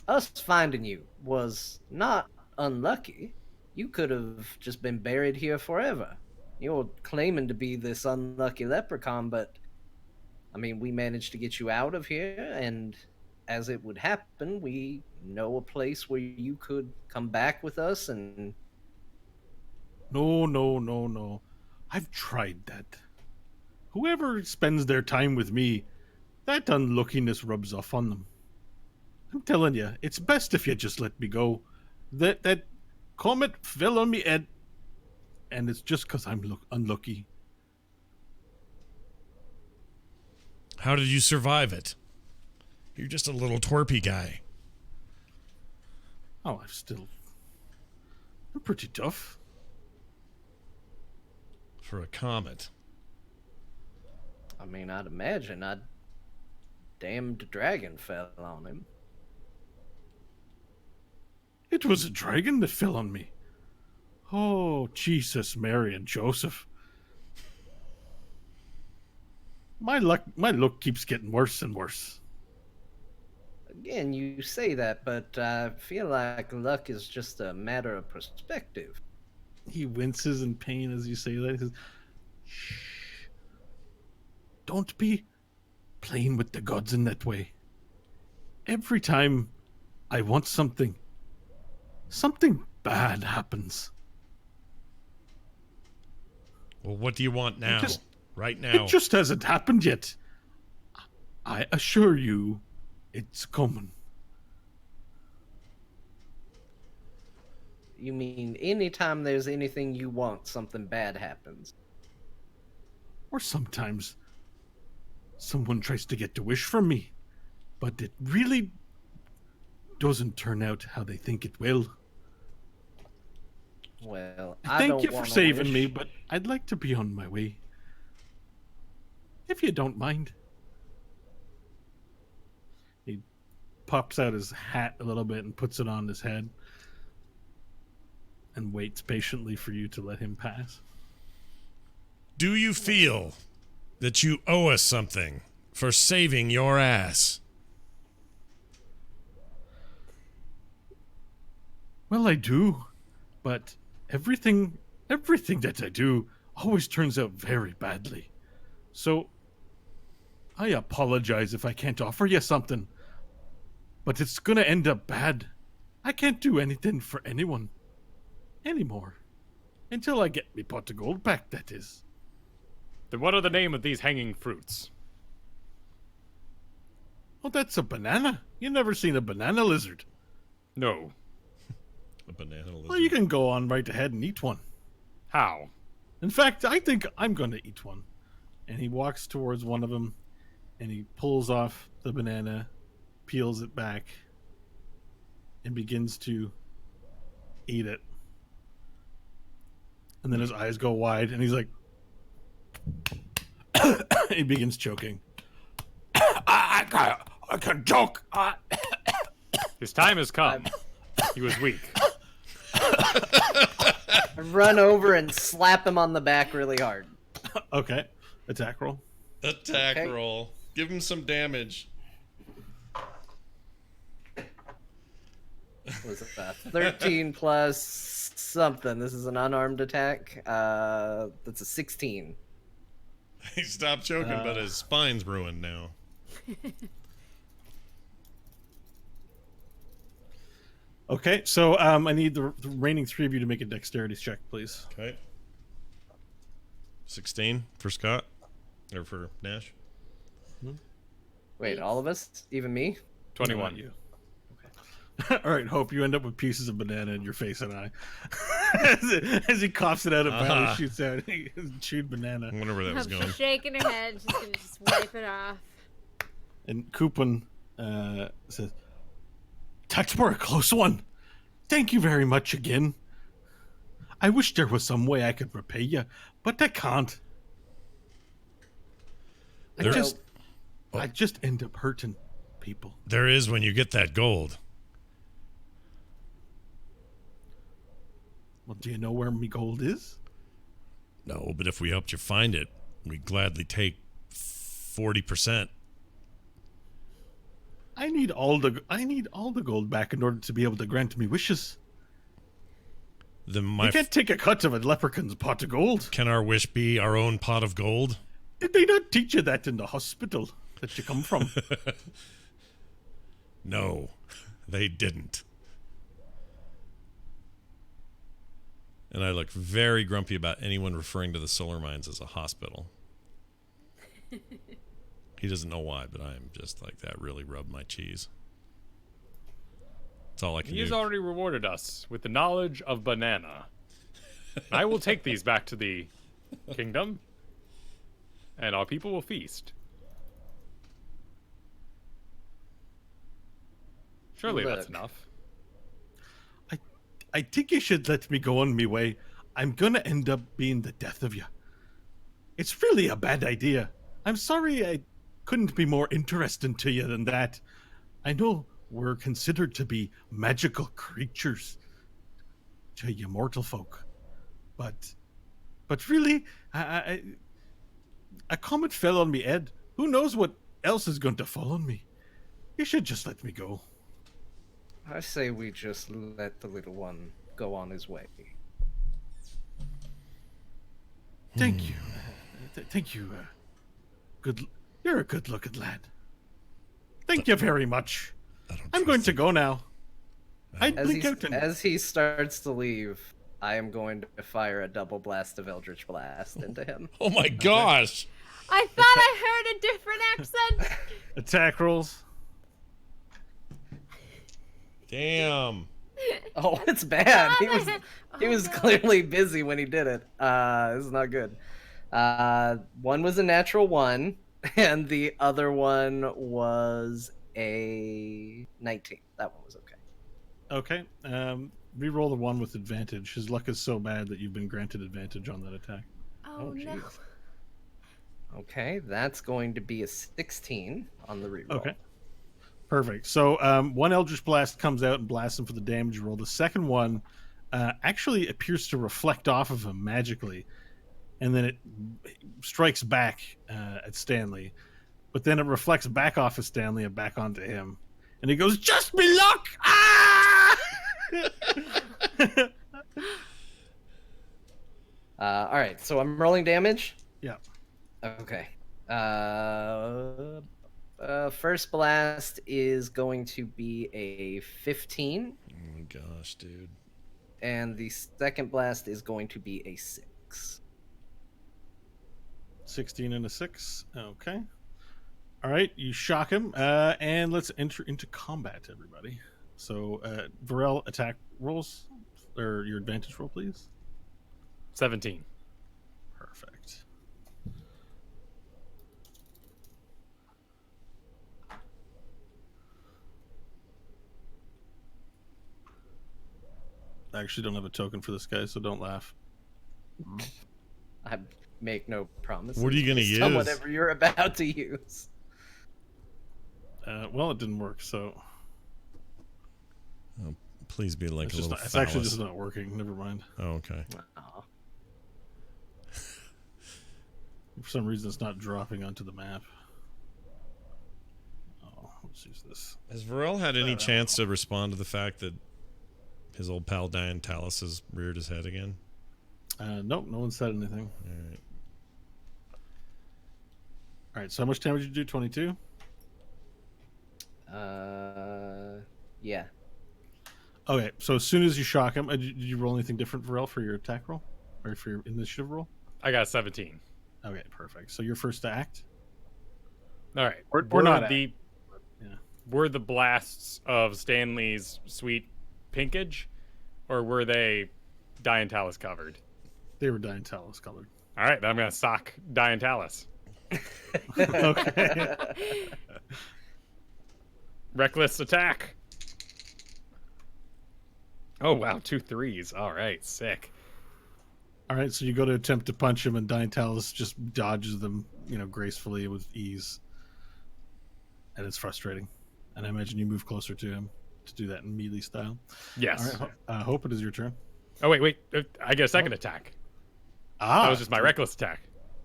us finding you was not unlucky. You could have just been buried here forever. You're claiming to be this unlucky leprechaun, but I mean, we managed to get you out of here, and as it would happen, we know a place where you could come back with us and No. I've tried that. Whoever spends their time with me, that unluckiness rubs off on them. I'm telling you, it's best if you just let me go. That comet fell on me head, and it's just 'cause I'm unlucky. How did you survive it? You're just a little twerpy guy. Oh, I'm pretty tough. For a comet. I mean, I'd imagine a damned dragon fell on him. It was a dragon that fell on me. Oh, Jesus, Mary, and Joseph. My luck keeps getting worse and worse. Again, you say that, but I feel like luck is just a matter of perspective. He winces in pain as you say that. He says, "Shh. Don't be playing with the gods in that way. Every time I want something bad happens. Well, what do you want now? just- right now. It just hasn't happened yet. I assure you, it's coming. You mean anytime there's anything you want, something bad happens? Or sometimes someone tries to get a wish from me, but it really doesn't turn out how they think it will. Well, I Thank don't you for wanna saving wish- me, but I'd like to be on my way. If you don't mind. He pops out his hat a little bit and puts it on his head and waits patiently for you to let him pass. Do you feel that you owe us something for saving your ass? Well, I do, but everything that I do always turns out very badly. So I apologize if I can't offer you something, but it's gonna end up bad. I can't do anything for anyone anymore until I get me pot of gold back, that is. Then what are the name of these hanging fruits? Well, that's a banana. You never seen a banana lizard. No. A banana lizard. Well, you can go on right ahead and eat one. How? In fact, I think I'm going to eat one. And he walks towards one of them, and he pulls off the banana, peels it back, and begins to eat it. And then his eyes go wide, and he's like, he begins choking. I can choke. His time has come. He was weak. I run over and slap him on the back really hard. Okay. Attack roll. Attack Okay. roll. Give him some damage. Was it 13 plus something? This is an unarmed attack. That's a 16. He stopped choking, but his spine's ruined now. Okay, so I need the remaining 3 of you to make a dexterity check, please. Okay. 16 for Scott. Or for Nash. Wait, all of us? Even me? 21. No, not you. All right, Hope, you end up with pieces of banana in your face and eye. as he coughs it out, it finally shoots out chewed banana. I wonder where that was I'm going. shaking her head. She's gonna just wipe it off. And Kupun says, "That were a close one. Thank you very much again. I wish there was some way I could repay you, but I can't. There- I just end up hurting people. There is when you get that gold. Well, do you know where me gold is? No, but if we helped you find it, we'd gladly take 40%. I need all the gold back in order to be able to grant me wishes. Then You can't take a cut of a leprechaun's pot of gold. can our wish be our own pot of gold? Did they not teach you that in the hospital that you come from? No, they didn't. And I look very grumpy about anyone referring to the solar mines as a hospital. He doesn't know why, but I'm just like, that really rubbed my cheese. That's all I can He has do. already rewarded us with the knowledge of banana. I will take these back to the kingdom, and our people will feast. Surely that's Look. enough. I think you should let me go on me way. I'm gonna end up being the death of you. It's really a bad idea. I'm sorry I couldn't be more interesting to you than that. I know we're considered to be magical creatures to you mortal folk, but really, a comet fell on me head. Who knows what else is going to fall on me? You should just let me go. I say we just let the little one go on his way. Thank you. Thank you. You're a good-looking lad. Thank you very much. I don't I'm going trust to him. go now. I As blink he, out and as he starts to leave, I am going to fire a double blast of Eldritch Blast into him. Oh my gosh! I thought I heard a different accent. attack rolls. Damn. Oh, it's bad. He was Oh, no. clearly busy when he did it. This is not good. One was a natural 1, and the other one was a 19. That one was okay. Okay. Re-roll the one with advantage. His luck is so bad that you've been granted advantage on that attack. Oh, no. jeez. Okay, that's going to be a 16 on the reroll. Okay. Perfect. So one Eldritch Blast comes out and blasts him for the damage roll. The second one actually appears to reflect off of him magically, and then it strikes back at Stanley. But then it reflects back off of Stanley and back onto him. And he goes, "Just me luck!" Ah! All right, so I'm rolling damage. Yeah. Okay. First blast is going to be a 15, Oh my gosh, dude. and the second blast is going to be a 6. 16 and a 6. Okay. All right, you shock him, and let's enter into combat, everybody. So, Varel, attack rolls, or your advantage roll, please. 17. Perfect. I actually don't have a token for this guy, so don't laugh. I make no promises. What are you gonna based on use? whatever you're about to use. Well, it didn't work, so Please be like It's, a just little not, it's actually phallus. just not working. Never mind. Oh, okay. Aw. For some reason, it's not dropping onto the map. Oh, let's use this. Has Varel had any Oh. chance to respond to the fact that his old pal Diane Talus has reared his head again? Nope, no one said anything. All right. All right, so how much damage did you do? 22? Yeah. Okay, so as soon as you shock him, did you roll anything different, Varel, for your attack roll? Or for your initiative roll? I got 17. Okay, perfect. So your first to act? All right. We're not the yeah. were the blasts of Stanley's sweet pinkage, or were they Diantalis covered? They were Diantalis colored. All right, then I'm gonna sock Diantalis. Okay. Reckless attack. Oh wow, 2 3s. All right, sick. All right, so you go to attempt to punch him, and Diantalis just dodges them, gracefully with ease. And it's frustrating. And I imagine you move closer to him to do that in melee style. Yes. All right, Hope, it is your turn. Oh wait. I get a second attack. Ah, That was just my reckless attack.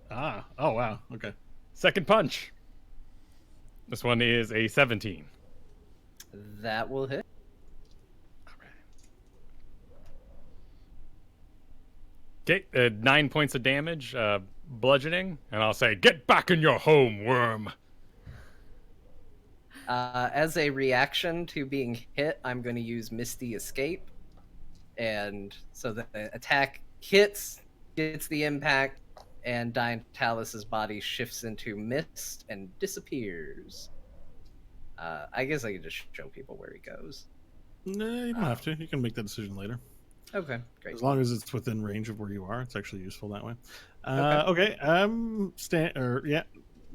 Oh wow. Okay. Second punch. This one is a 17. That will hit. Okay, 9 points of damage, bludgeoning, and I'll say, "Get back in your home, worm." As a reaction to being hit, I'm going to use Misty Escape. And so the attack hits, gets the impact, and Diantalis' body shifts into mist and disappears. I guess I could just show people where he goes. No, you don't have to. You can make that decision later. Okay, great. As long as it's within range of where you are, it's actually useful that way. Okay. Okay.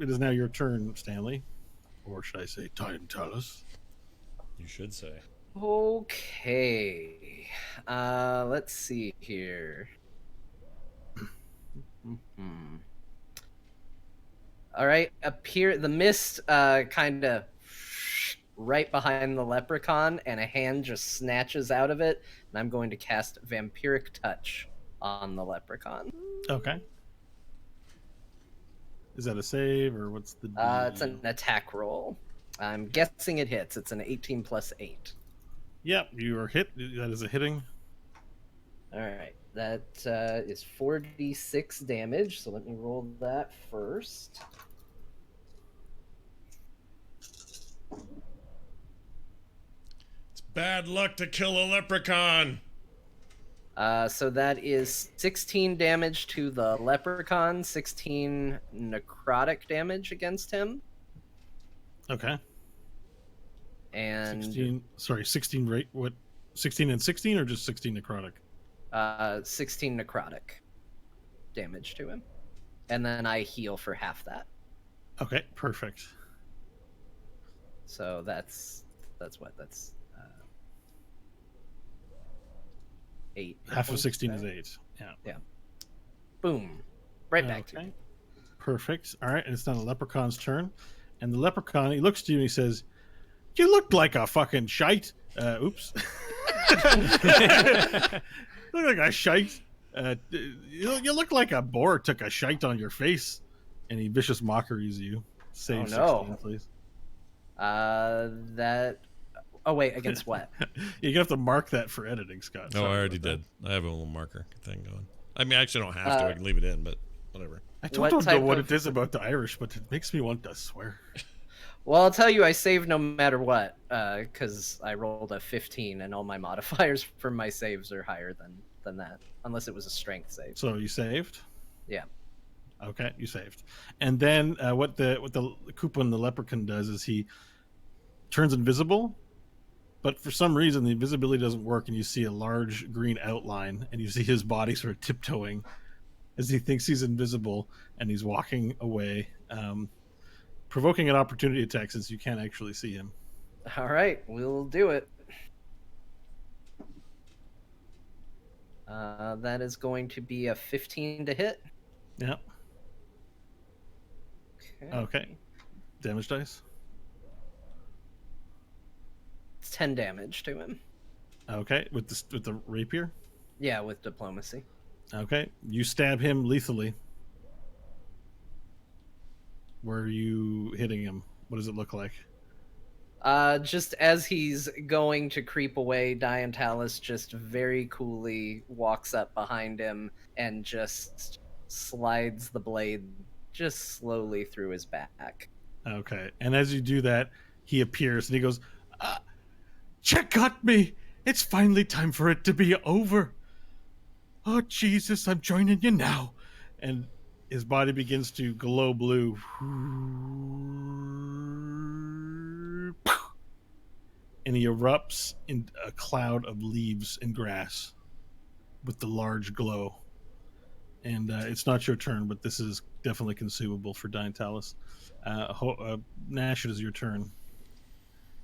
It is now your turn, Stanley. Or should I say Diantalis? You should say. Okay. Let's see here. All right, the mist kind of right behind the leprechaun, and a hand just snatches out of it, and I'm going to cast Vampiric Touch on the leprechaun. Okay. Is that a save, or what's the It's an attack roll. I'm guessing it hits. It's an 18 plus 8. Yep, you are hit. That is a hitting. All right, that is 4d6 damage, so let me roll that first. It's bad luck to kill a leprechaun. So that is 16 damage to the leprechaun, 16 necrotic damage against him, Okay. and 16 rate. What? 16 and 16, or just 16 necrotic? 16 necrotic damage to him. And then I heal for half that. Okay, perfect. So that's 8. Half of 16 is 8. Yeah. Boom. Right back to Okay. me. Perfect. All right, and it's now the leprechaun's turn. And the leprechaun, he looks to you and he says, "You look like a fucking shite." Oops. Look like a shite. You look like a boar took a shite on your face. And he vicious mockeries you. Save Oh, no. 16, please. Oh wait, against what? You're gonna have to mark that for editing, Scott. No, Sorry I already about did. I have a little marker thing going. I mean, I actually don't have to. I can leave it in, but whatever. that. What I don't know type what of- it is about the Irish, but it makes me want to swear. Well, I'll tell you, I save no matter what, because I rolled a 15, and all my modifiers for my saves are higher than that, unless it was a strength save. So you saved? Yeah. Okay, you saved. And then what the Koopa and the leprechaun does is he turns invisible, but for some reason the invisibility doesn't work, and you see a large green outline, and you see his body sort of tiptoeing as he thinks he's invisible, and he's walking away, provoking an opportunity attack since you can't actually see him. All right, we'll do it. That is going to be a 15 to hit. Yeah. Okay. Okay. Damage dice. It's 10 damage to him. Okay, with the rapier. Yeah, with diplomacy. Okay, you stab him lethally. Where are you hitting him? What does it look like? Just as he's going to creep away, Diantalis just very coolly walks up behind him and just slides the blade just slowly through his back. Okay, and as you do that, he appears and he goes, "Check got me. It's finally time for it to be over. Oh Jesus, I'm joining you now." And his body begins to glow blue. And he erupts in a cloud of leaves and grass with the large glow. And it's not your turn, but this is definitely consumable for Diantalis. Nash, it is your turn.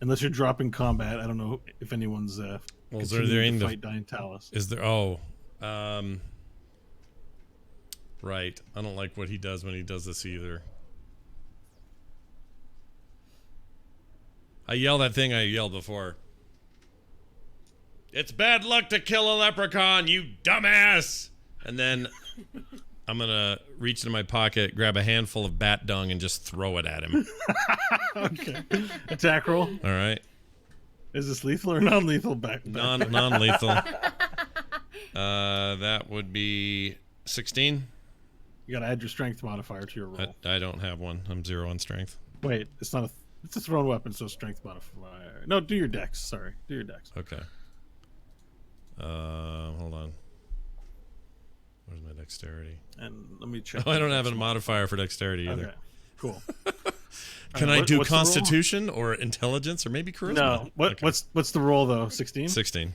Unless you're dropping combat, I don't know if anyone's Well, is continuing there to fight Diantalis. Is there? Right. I don't like what he does when he does this either. I yell that thing I yelled before. It's bad luck to kill a leprechaun, you dumbass! And then I'm gonna reach into my pocket, grab a handful of bat dung, and just throw it at him. Okay. Attack roll. All right. Is this lethal or non-lethal? Non-lethal. That would be 16. You gotta add your strength modifier to your roll. I don't have one. I'm 0 on strength. Wait, it's not a. It's a thrown weapon, so strength modifier. No, do your dex. Sorry, do your dex. Okay. Hold on. Where's my dexterity? And let me check. Oh, I don't have a modifier for dexterity either. Okay, cool. Can I do Constitution or Intelligence or maybe Charisma? No. Okay. What's the roll though? 16. 16.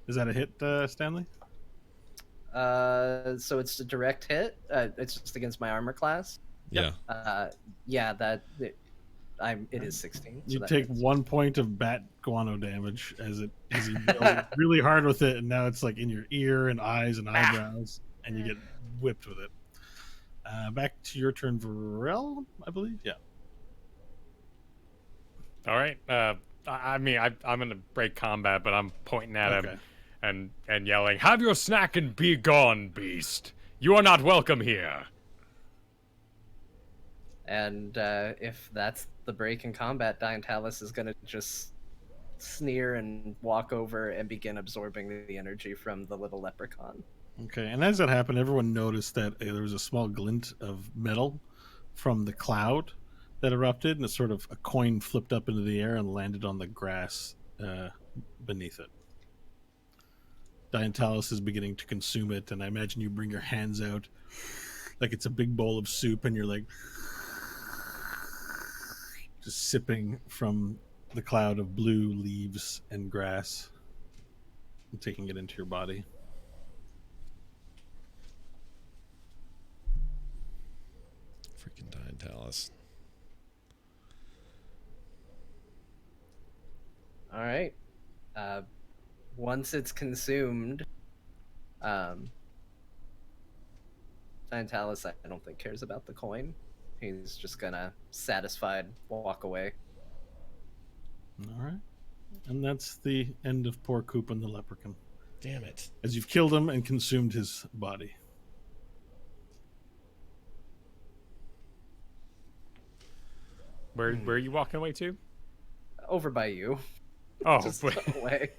Is that a hit, Stanley? So it's a direct hit. It's just against my armor class. Yeah. It is 16. So You that take hits. 1 point of bat guano damage as he yells really hard with it, and now it's like in your ear and eyes and eyebrows, and you get whipped with it. Back to your turn, Varel, I believe. Yeah. All right. I'm gonna break combat, but I'm pointing at Okay. him and yelling, "Have your snack and be gone, beast! You are not welcome here." And if that's the break in combat, Diantalis is going to just sneer and walk over and begin absorbing the energy from the little leprechaun. Okay, and as that happened, everyone noticed that there was a small glint of metal from the cloud that erupted, and it's sort of a coin flipped up into the air and landed on the grass beneath it. Diantalis is beginning to consume it, and I imagine you bring your hands out like it's a big bowl of soup, and you're like just sipping from the cloud of blue leaves and grass and taking it into your body. Freaking Diantalis. All right. Once it's consumed, Diantalis, I don't think cares about the coin. He's just gonna satisfied walk away. All right. And that's the end of poor Coupon the leprechaun, Damn it. as you've killed him and consumed his body. Where are you walking away to? Over by you. Oh, Just wait. away.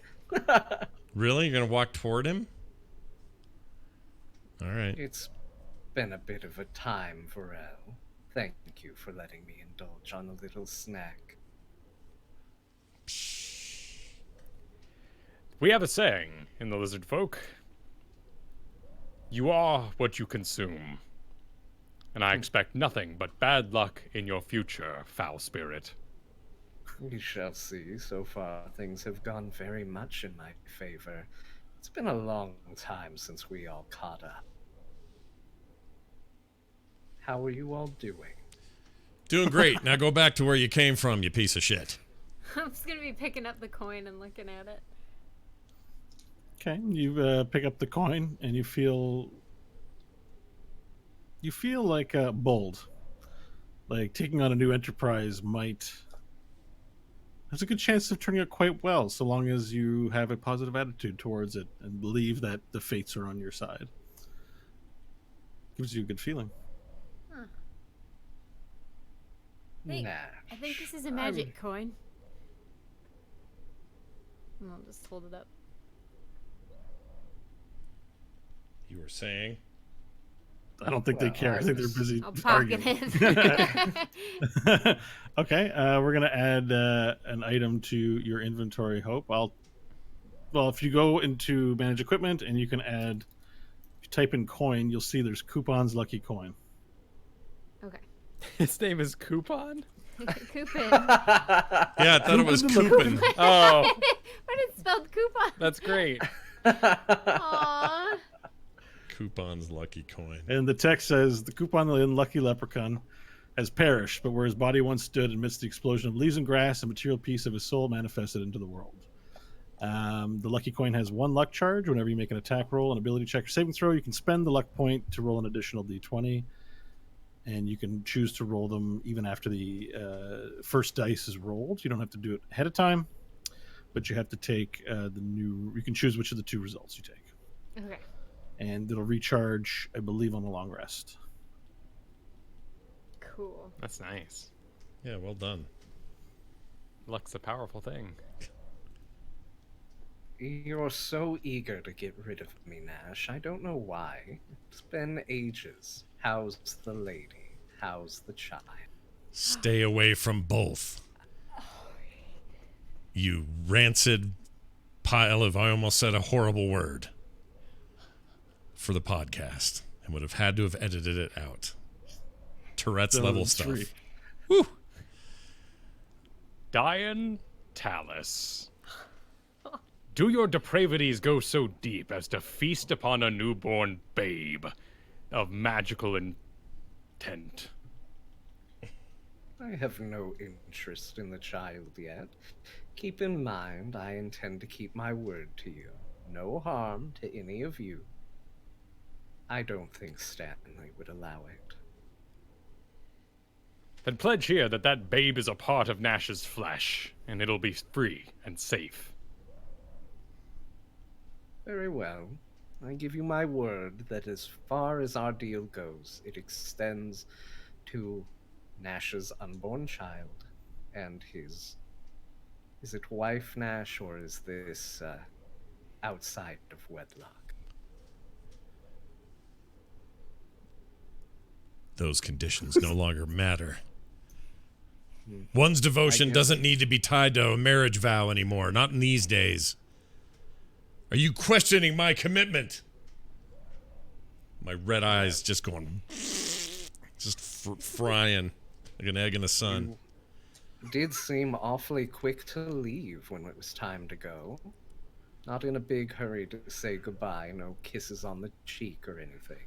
Really? You're going to walk toward him? All right. It's been a bit of a time, Varel. Thank you for letting me indulge on a little snack. We have a saying in the lizard folk. You are what you consume. And I expect nothing but bad luck in your future, foul spirit. We shall see. So far, things have gone very much in my favor. It's been a long time since we all caught up. How are you all doing? Doing great. Now go back to where you came from, you piece of shit. I'm just gonna be picking up the coin and looking at it. Okay, you pick up the coin and you feel like bold, like taking on a new enterprise might there's a good chance of turning out quite well, so long as you have a positive attitude towards it and believe that the fates are on your side. Gives you a good feeling. Think- Nah. I think this is a magic coin. And I'll just hold it up. You were saying? I don't think they Well, care. I think they're busy I'll pocket arguing. it. Okay, we're gonna add an item to your inventory. Hope. Well, if you go into manage equipment and you can add, if you type in coin, you'll see there's coupons lucky coin. Okay. His name is Coupon? Coupon. Yeah, I thought it was Coupon. Coupon. Oh, What is spelled coupon? that's great. Aww. Coupon's lucky coin. And the text says the coupon, the unlucky leprechaun, has perished, but where his body once stood amidst the explosion of leaves and grass, a material piece of his soul manifested into the world. The lucky coin has 1 luck charge. Whenever you make an attack roll, an ability check, or saving throw, you can spend the luck point to roll an additional d20. And you can choose to roll them even after the first dice is rolled. You don't have to do it ahead of time, but you have to take you can choose which of the 2 results you take. Okay. And it'll recharge, I believe, on a long rest. Cool. That's nice. Yeah, well done. Luck's a powerful thing. You're so eager to get rid of me, Nash. I don't know why. It's been ages. How's the lady? How's the child? Stay away from both. You rancid pile of, I almost said a horrible word for the podcast and would have had to have edited it out. Tourette's level Zone stuff. 3. Woo. Diane Talus. Do your depravities go so deep as to feast upon a newborn babe of magical intent? I have no interest in the child yet. Keep in mind, I intend to keep my word to you. No harm to any of you. I don't think Stanley would allow it. Then pledge here that that babe is a part of Nash's flesh, and it'll be free and safe. Very well. I give you my word that as far as our deal goes, it extends to Nash's unborn child and his... Is it wife, Nash, or is this outside of wedlock? Those conditions no longer matter. One's devotion doesn't need to be tied to a marriage vow anymore, not in these days. Are you questioning my commitment? My red eyes just going, just frying like an egg in the sun. You did seem awfully quick to leave when it was time to go. Not in a big hurry to say goodbye, no kisses on the cheek or anything.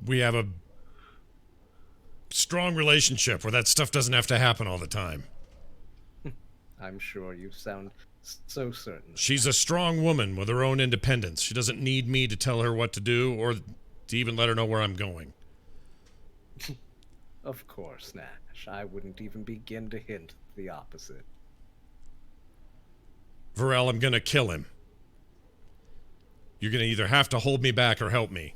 We have a strong relationship where that stuff doesn't have to happen all the time. I'm sure you sound so certain. She's a strong woman with her own independence. She doesn't need me to tell her what to do or to even let her know where I'm going. Of course, Nash. I wouldn't even begin to hint the opposite. Varel, I'm gonna kill him. You're gonna either have to hold me back or help me.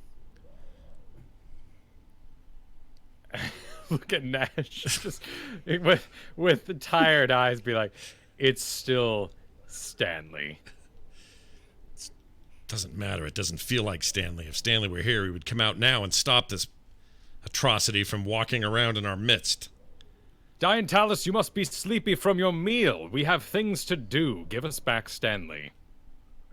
Look at Nash, just with the tired eyes, be like, "It's still Stanley." Doesn't matter. It doesn't feel like Stanley. If Stanley were here, he would come out now and stop this atrocity from walking around in our midst. Diane Talus, you must be sleepy from your meal. We have things to do. Give us back Stanley.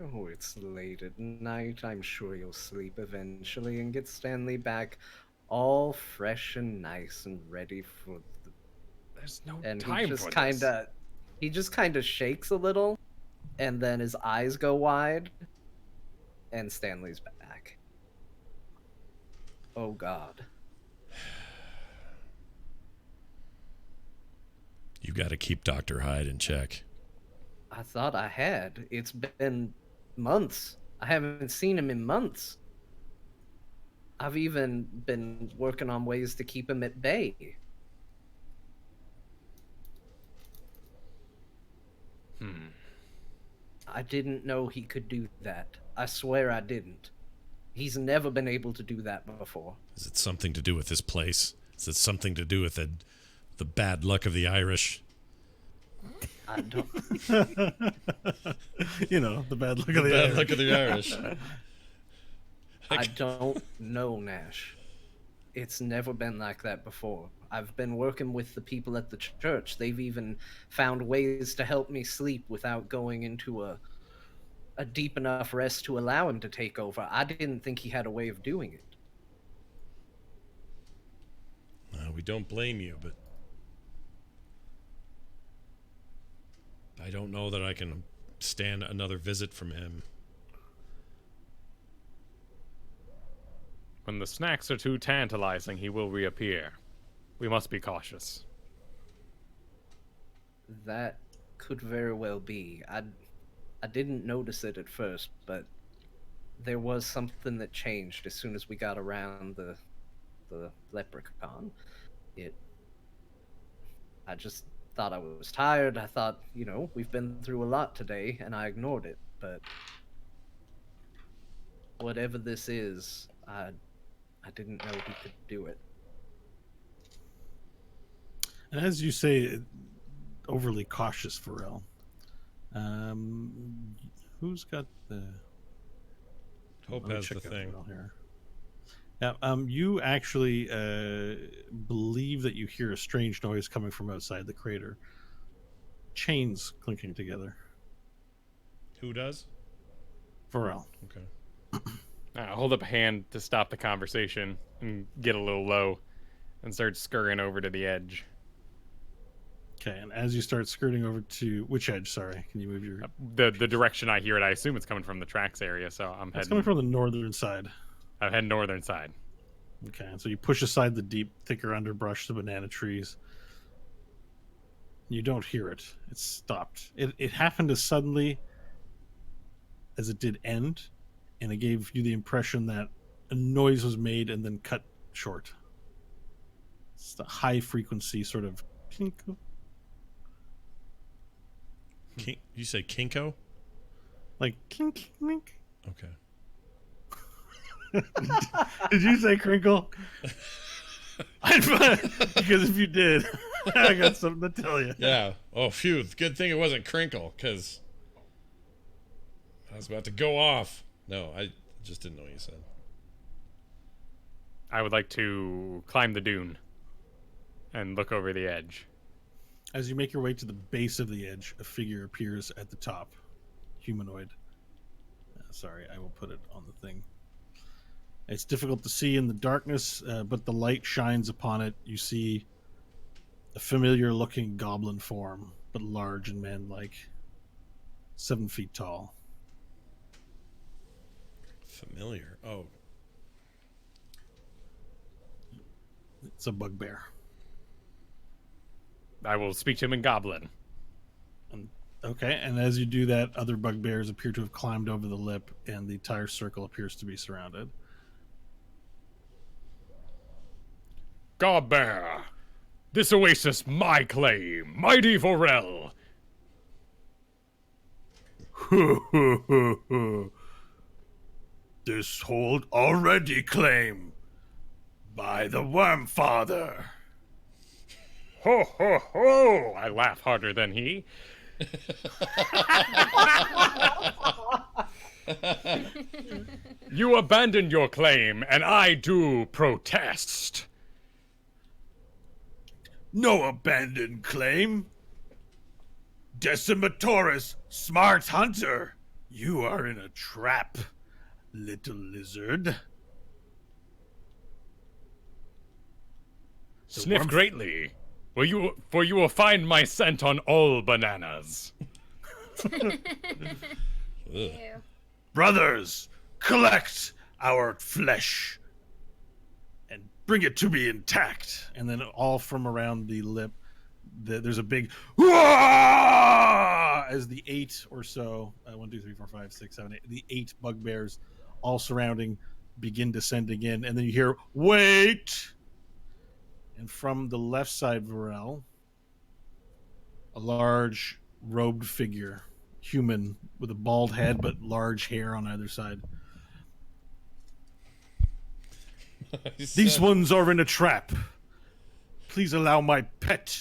Oh, it's late at night. I'm sure you'll sleep eventually and get Stanley back all fresh and nice and ready for the... There's no And time he just for kind this. of... He just kind of shakes a little, and then his eyes go wide, and Stanley's back. Oh, God. You gotta keep Dr. Hyde in check. I thought I had. It's been months. I haven't seen him in months. I've even been working on ways to keep him at bay. I didn't know he could do that. I swear I didn't. He's never been able to do that before. Is it something to do with this place? Is it something to do with the bad luck of the Irish? I don't. You know, the bad luck of The the bad Irish. luck of the Irish. I don't know, Nash. It's never been like that before. I've been working with the people at the church. They've even found ways to help me sleep without going into a deep enough rest to allow him to take over. I didn't think he had a way of doing it. We don't blame you, but I don't know that I can stand another visit from him. When the snacks are too tantalizing, he will reappear. We must be cautious. That could very well be. I didn't notice it at first, but there was something that changed as soon as we got around the leprechaun. I just thought I was tired. I thought, we've been through a lot today, and I ignored it. But whatever this is, I didn't know he could do it. And as you say, overly cautious, Pharrell. Who's got the... Hope Let me has check the out thing. Pharrell here. Yeah, you actually believe that you hear a strange noise coming from outside the crater. Chains clinking together. Who does? Pharrell. Okay. I'll hold up a hand to stop the conversation and get a little low and start scurrying over to the edge. Okay, and as you start skirting over to... Which edge, sorry? Can you move your... The direction I hear it, I assume it's coming from the tracks area, so I'm It's heading... coming from the northern side. I'm heading northern side. Okay, and so you push aside the deep, thicker underbrush, the banana trees. You don't hear it. It's stopped. It happened as suddenly as it did end, and it gave you the impression that a noise was made and then cut short. It's the high frequency sort of clink. You say Kinko? Like clink, clink. Okay. Did you say crinkle? Because if you did, I got something to tell you. Yeah. Oh, phew. Good thing it wasn't Crinkle, because I was about to go off. No, I just didn't know what you said. I would like to climb the dune and look over the edge. As you make your way to the base of the edge, a figure appears at the top. Humanoid. Sorry, I will put it on the thing. It's difficult to see in the darkness, but the light shines upon it. You see a familiar-looking goblin form, but large and man-like. 7 feet tall. Familiar. Oh, It's a bugbear. I will speak to him in Goblin. Okay, and as you do that, other bugbears appear to have climbed over the lip, and the entire circle appears to be surrounded. Godbear! This oasis my claim, mighty Vorel! This hold already claim by the Wormfather. Ho ho ho! I laugh harder than he. You abandoned your claim, and I do protest. No abandoned claim. Decimatoris, smart hunter. You are in a trap, little lizard. Sniff greatly, for you will find my scent on all bananas. Ew. Brothers, collect our flesh and bring it to me intact. And then all from around the lip, there's a big "Wah!" as the 8 or so, 1, 2, 3, 4, 5, 6, 7, 8, the 8 bugbears all surrounding begin descending in. And then you hear, wait! And from the left side, Varel, a large robed figure human with a bald head but large hair on either side. These ones are in a trap. Please allow my pet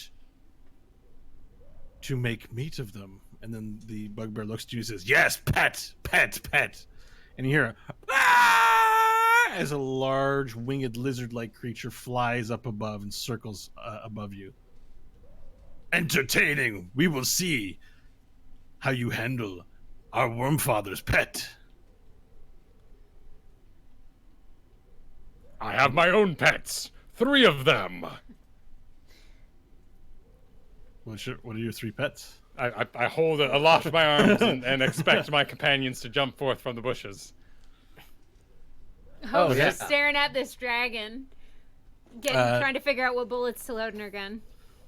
to make meat of them. And then the bugbear looks at you and says, yes, pet, pet, pet. And you hear a "Ah!" as a large winged lizard-like creature flies up above and circles above you. Entertaining. We will see how you handle our Wormfather's pet. I have my own pets. 3 of them. What are your 3 pets? I hold it aloft my arms and expect my companions to jump forth from the bushes. Oh, yeah. she's staring at this dragon, trying to figure out what bullets to load in her gun.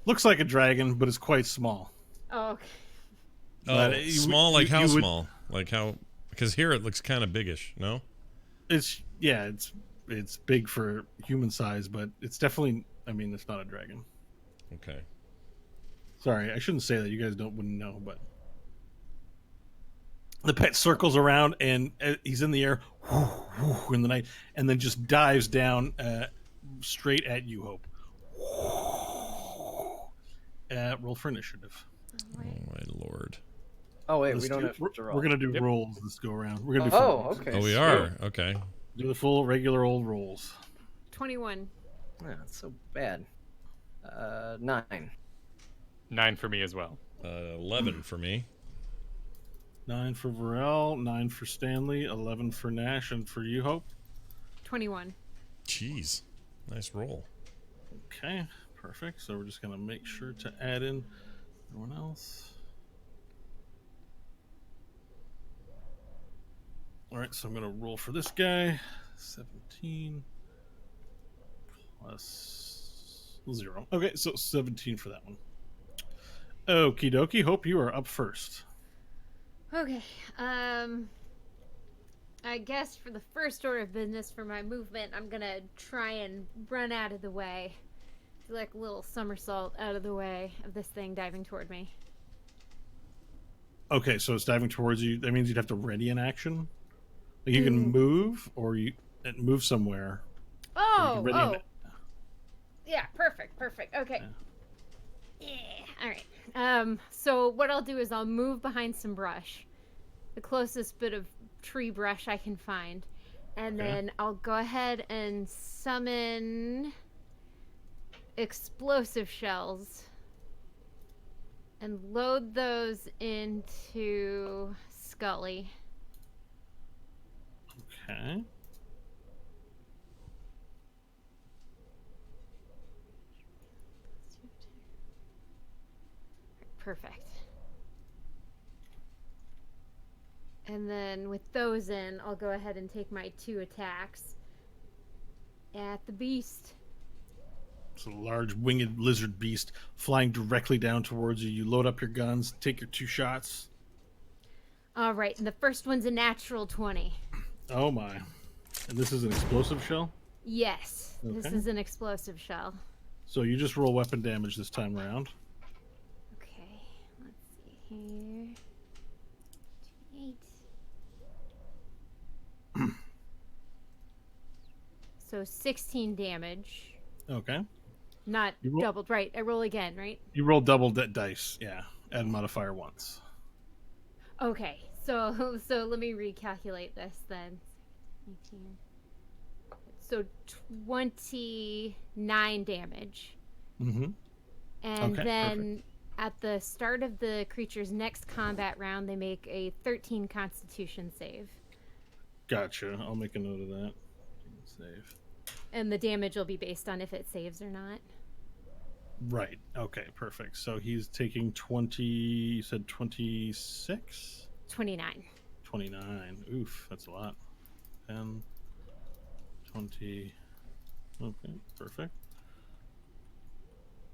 Looks like a dragon, but it's quite small. Oh, okay. Oh, But small, like you how would- small? Like how? Because here it looks kind of biggish. No. It's big for human size, but it's definitely. I mean, it's not a dragon. Okay. Sorry, I shouldn't say that. You guys wouldn't know, but the pet circles around and he's in the air in the night, and then just dives down straight at you, Hope. Roll for initiative. Oh my lord. Oh wait, Let's we don't do- have to we're roll. gonna do Yep. rolls this go around. We're gonna do Oh, full- okay. Oh, we sweet. are. Okay. do the full regular old rolls. 21. Yeah, that's so bad. 9. 9 for me as well. 11 for me. 9 for Varel, 9 for Stanley, 11 for Nash, and for you, Hope. 21. Jeez. Nice roll. Okay, perfect. So we're just gonna make sure to add in everyone else. All right, so I'm gonna roll for this guy. 17 plus 0. Okay, so 17 for that one. Okie dokie. Hope you are up first. Okay. I guess for the first order of business for my movement, I'm gonna try and run out of the way. Do like a little somersault out of the way of this thing diving toward me. Okay, so it's diving towards you. That means you'd have to ready an action. Like you can move, or you move somewhere. Oh, ready oh. an- Yeah, perfect. Okay. Yeah. All right. So what I'll do is I'll move behind some brush, the closest bit of tree brush I can find, and Okay. then I'll go ahead and summon explosive shells and load those into Scully. Okay. Perfect. And then with those in, I'll go ahead and take my 2 attacks at the beast. So a large winged lizard beast flying directly down towards you. You load up your guns, take your 2 shots. All right, and the first one's a natural 20. Oh my. And this is an explosive shell? Yes, this Okay. is an explosive shell. So you just roll weapon damage this time around. Okay, let's see here. 8. So 16 damage. Okay. Not You roll- doubled, right? I roll again, right? You roll double dice. Yeah. Add modifier once. Okay, so let me recalculate this then. 18. So 29 damage. Mm-hmm. And Okay, then at the start of the creature's next combat round, they make a 13 Constitution save. Gotcha. I'll make a note of that. Save. And the damage will be based on if it saves or not. Right. Okay, perfect. So he's taking 20, you said 26? 29. 29. Oof, that's a lot. 10, 20. Okay, perfect.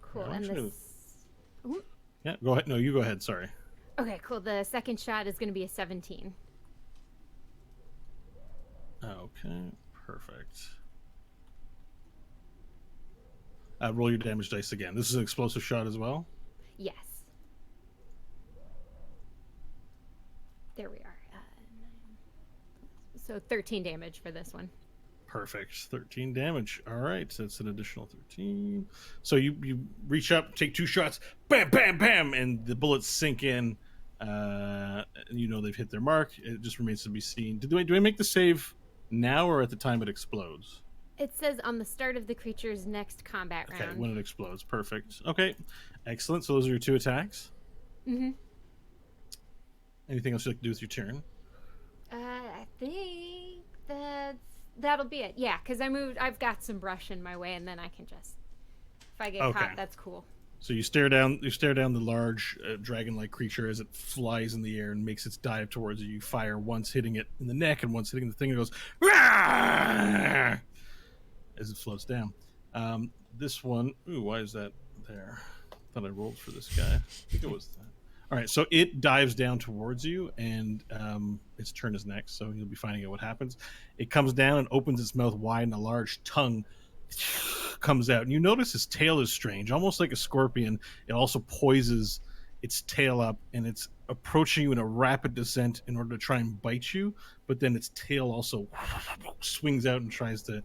Cool. I'm And actually this. Yeah, go ahead. No, you go ahead. Sorry. Okay, cool. The second shot is going to be a 17. Okay, perfect. Roll your damage dice again. This is an explosive shot as well. Yes. So 13 damage for this one. Perfect. 13 damage. All right. So that's an additional 13. So you reach up, take 2 shots, bam, bam, bam, and the bullets sink in. And you know they've hit their mark. It just remains to be seen. Do I make the save now or at the time it explodes? It says on the start of the creature's next combat Okay, round. when it explodes. Perfect. Okay. Excellent. So those are your 2 attacks. Mm-hmm. Anything else you'd like to do with your turn? I think that'll be it. Yeah, because I've got some brush in my way, and then I can just, if I get Okay. caught, that's cool. So you stare down the large dragon-like creature as it flies in the air and makes its dive towards you. You fire once, hitting it in the neck, and once hitting the thing. It goes "Rah!" as it floats down. This one, ooh, why is that there? Thought I rolled for this guy. I think it was that. All right, so it dives down towards you, and its turn is next. So you'll be finding out what happens. It comes down and opens its mouth wide, and a large tongue comes out, and you notice its tail is strange, almost like a scorpion. It also poises its tail up, and it's approaching you in a rapid descent in order to try and bite you, but then its tail also swings out and tries to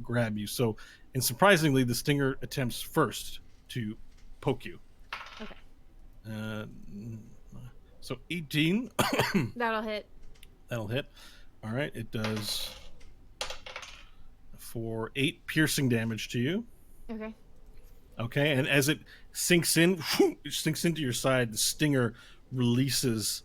grab you. So, and surprisingly, the stinger attempts first to poke you. Okay. So 18 That'll hit. that'll hit. All right, it does for 8 piercing damage to you. Okay. Okay, and as it sinks in, it sinks into your side, the stinger releases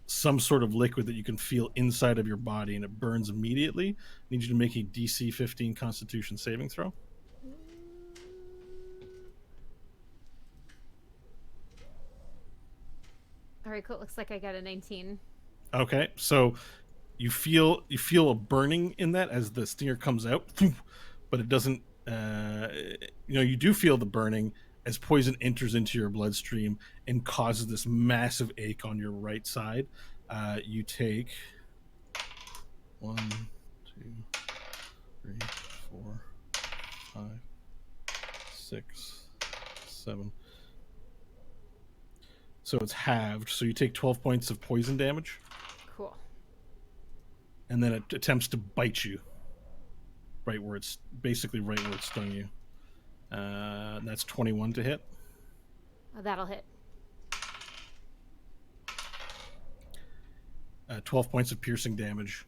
some sort of liquid that you can feel inside of your body, and it burns immediately. I need you to make a DC 15 Constitution saving throw. All right, cool. Looks like I got a 19. Okay, so you feel a burning in that as the stinger comes out, but it doesn't. You do feel the burning as poison enters into your bloodstream and causes this massive ache on your right side. You take 1, 2, 3, 4, 5, 6, 7. So it's halved. So you take 12 points of poison damage, Cool. and then it attempts to bite you. Right where it's stung you. That's 21 to hit. Oh, that'll hit. 12 points of piercing damage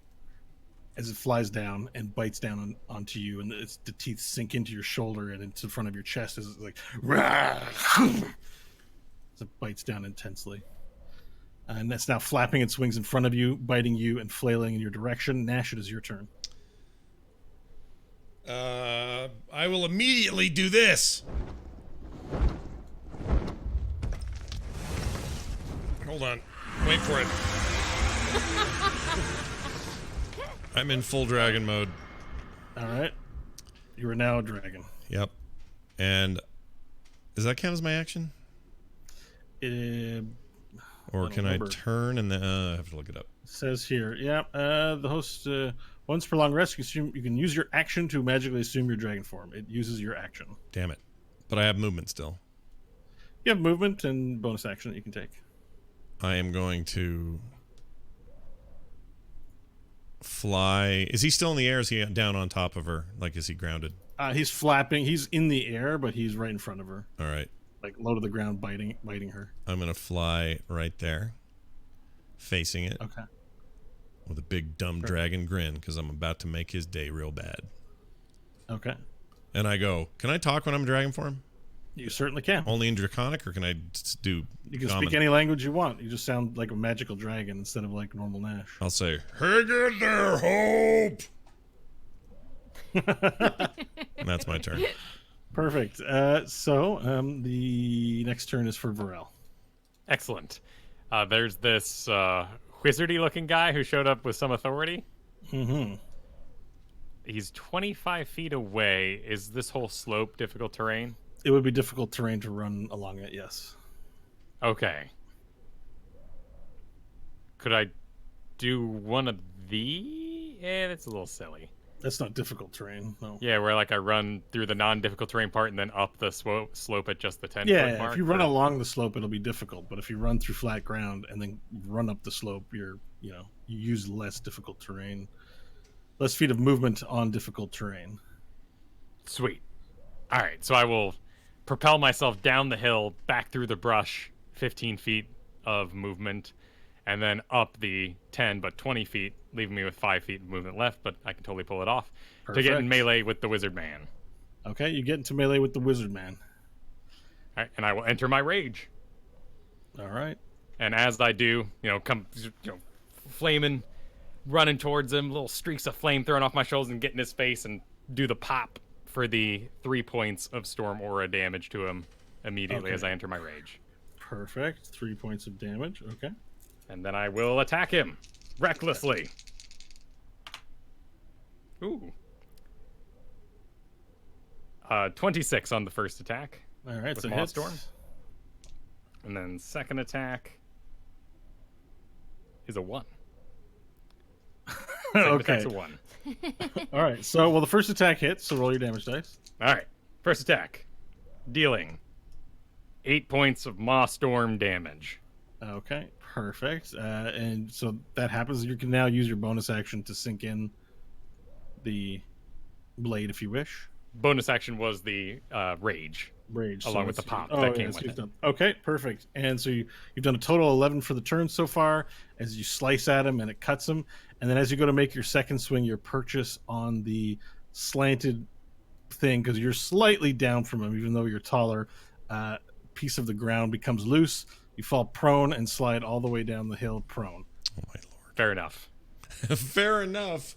as it flies down and bites down onto you, and the teeth sink into your shoulder and into the front of your chest as it's like as it bites down intensely. And that's now flapping its wings in front of you, biting you and flailing in your direction. Nash, it is your turn. I will immediately do this. Hold on. Wait for it. I'm in full dragon mode. All right. You are now a dragon. Yep. And does that count as my action? Or don't can remember. I turn and then I have to look it up. Says here, yeah. The host, once per long rest, you can use your action to magically assume your dragon form. It uses your action. Damn it. But I have movement still. You have movement and bonus action that you can take. I am going to fly. Is he still in the air? Is he down on top of her? Like, is he grounded? He's flapping. He's in the air, but he's right in front of her, All right. like low to the ground, biting her. I'm going to fly right there, facing it Okay. with a big dumb dragon grin because I'm about to make his day real bad. Okay. And I go, can I talk when I'm in dragon form? You certainly can. Only in Draconic, or can I do You can common? speak any language you want. You just sound like a magical dragon instead of like normal Nash. I'll say, hang in there, Hope! And that's my turn. Perfect. So the next turn is for Varel. Excellent. There's this wizardy-looking guy who showed up with some authority. Mm-hmm. He's 25 feet away. Is this whole slope difficult terrain? It would be difficult terrain to run along it, yes. Okay. Could I do one of the? That's a little silly. That's not difficult terrain. No. Yeah, where like I run through the non-difficult terrain part and then up the slope at just the 10 Yeah, foot mark. if you run or- along the slope, it'll be difficult. But if you run through flat ground and then run up the slope, you use less difficult terrain, less feet of movement on difficult terrain. Sweet. All right, so I will propel myself down the hill, back through the brush, 15 feet of movement, and then up the 10, but 20 feet, leaving me with 5 feet of movement left, but I can totally pull it off to get in Perfect. melee with the wizard man. Okay, you get into melee with the wizard man. All right, and I will enter my rage. All right. And as I do, flaming, running towards him, little streaks of flame thrown off my shoulders and get in his face and do the pop for the 3 points of storm aura damage to him immediately as Okay. I enter my rage. Perfect. 3 points of damage. Okay. And then I will attack him recklessly. Ooh. 26 on the first attack. All right. With So Maw hits. Storm? And then second attack is a 1. Second Okay. attack's a 1. All right. So, well, the first attack hits. So roll your damage dice. All right. First attack. Dealing 8 points of Maw Storm damage. Okay. Perfect. And so that happens. You can now use your bonus action to sink in the blade if you wish. Bonus action was the rage. Rage. Along with the it's- pop that came it's with used it. up. Okay, perfect. And so you've done a total 11 for the turn so far as you slice at him and it cuts him. And then as you go to make your second swing, your purchase on the slanted thing, because you're slightly down from him, even though you're taller, piece of the ground becomes loose. You fall prone and slide all the way down the hill prone. Oh my Fair enough. lord. Fair enough.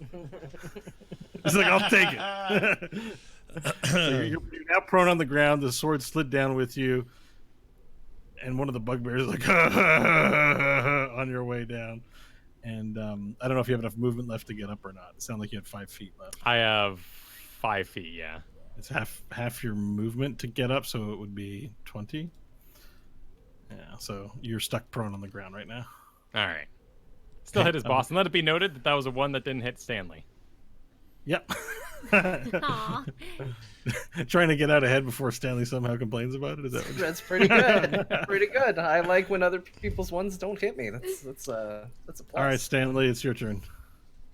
He's like, I'll take it. So you're now prone on the ground. The sword slid down with you, and one of the bugbears is like on your way down. And I don't know if you have enough movement left to get up or not. It sounded like you had 5 feet left. I have 5 feet, yeah. It's half your movement to get up, so it would be 20. Yeah, so you're stuck prone on the ground right now. All right. Still hit his boss. And let it be noted that that was a 1 that didn't hit Stanley. Yep. Aw. Trying to get out ahead before Stanley somehow complains about it. Is that what That's pretty good. Pretty good. I like when other people's ones don't hit me. That's a plus. All right, Stanley, it's your turn.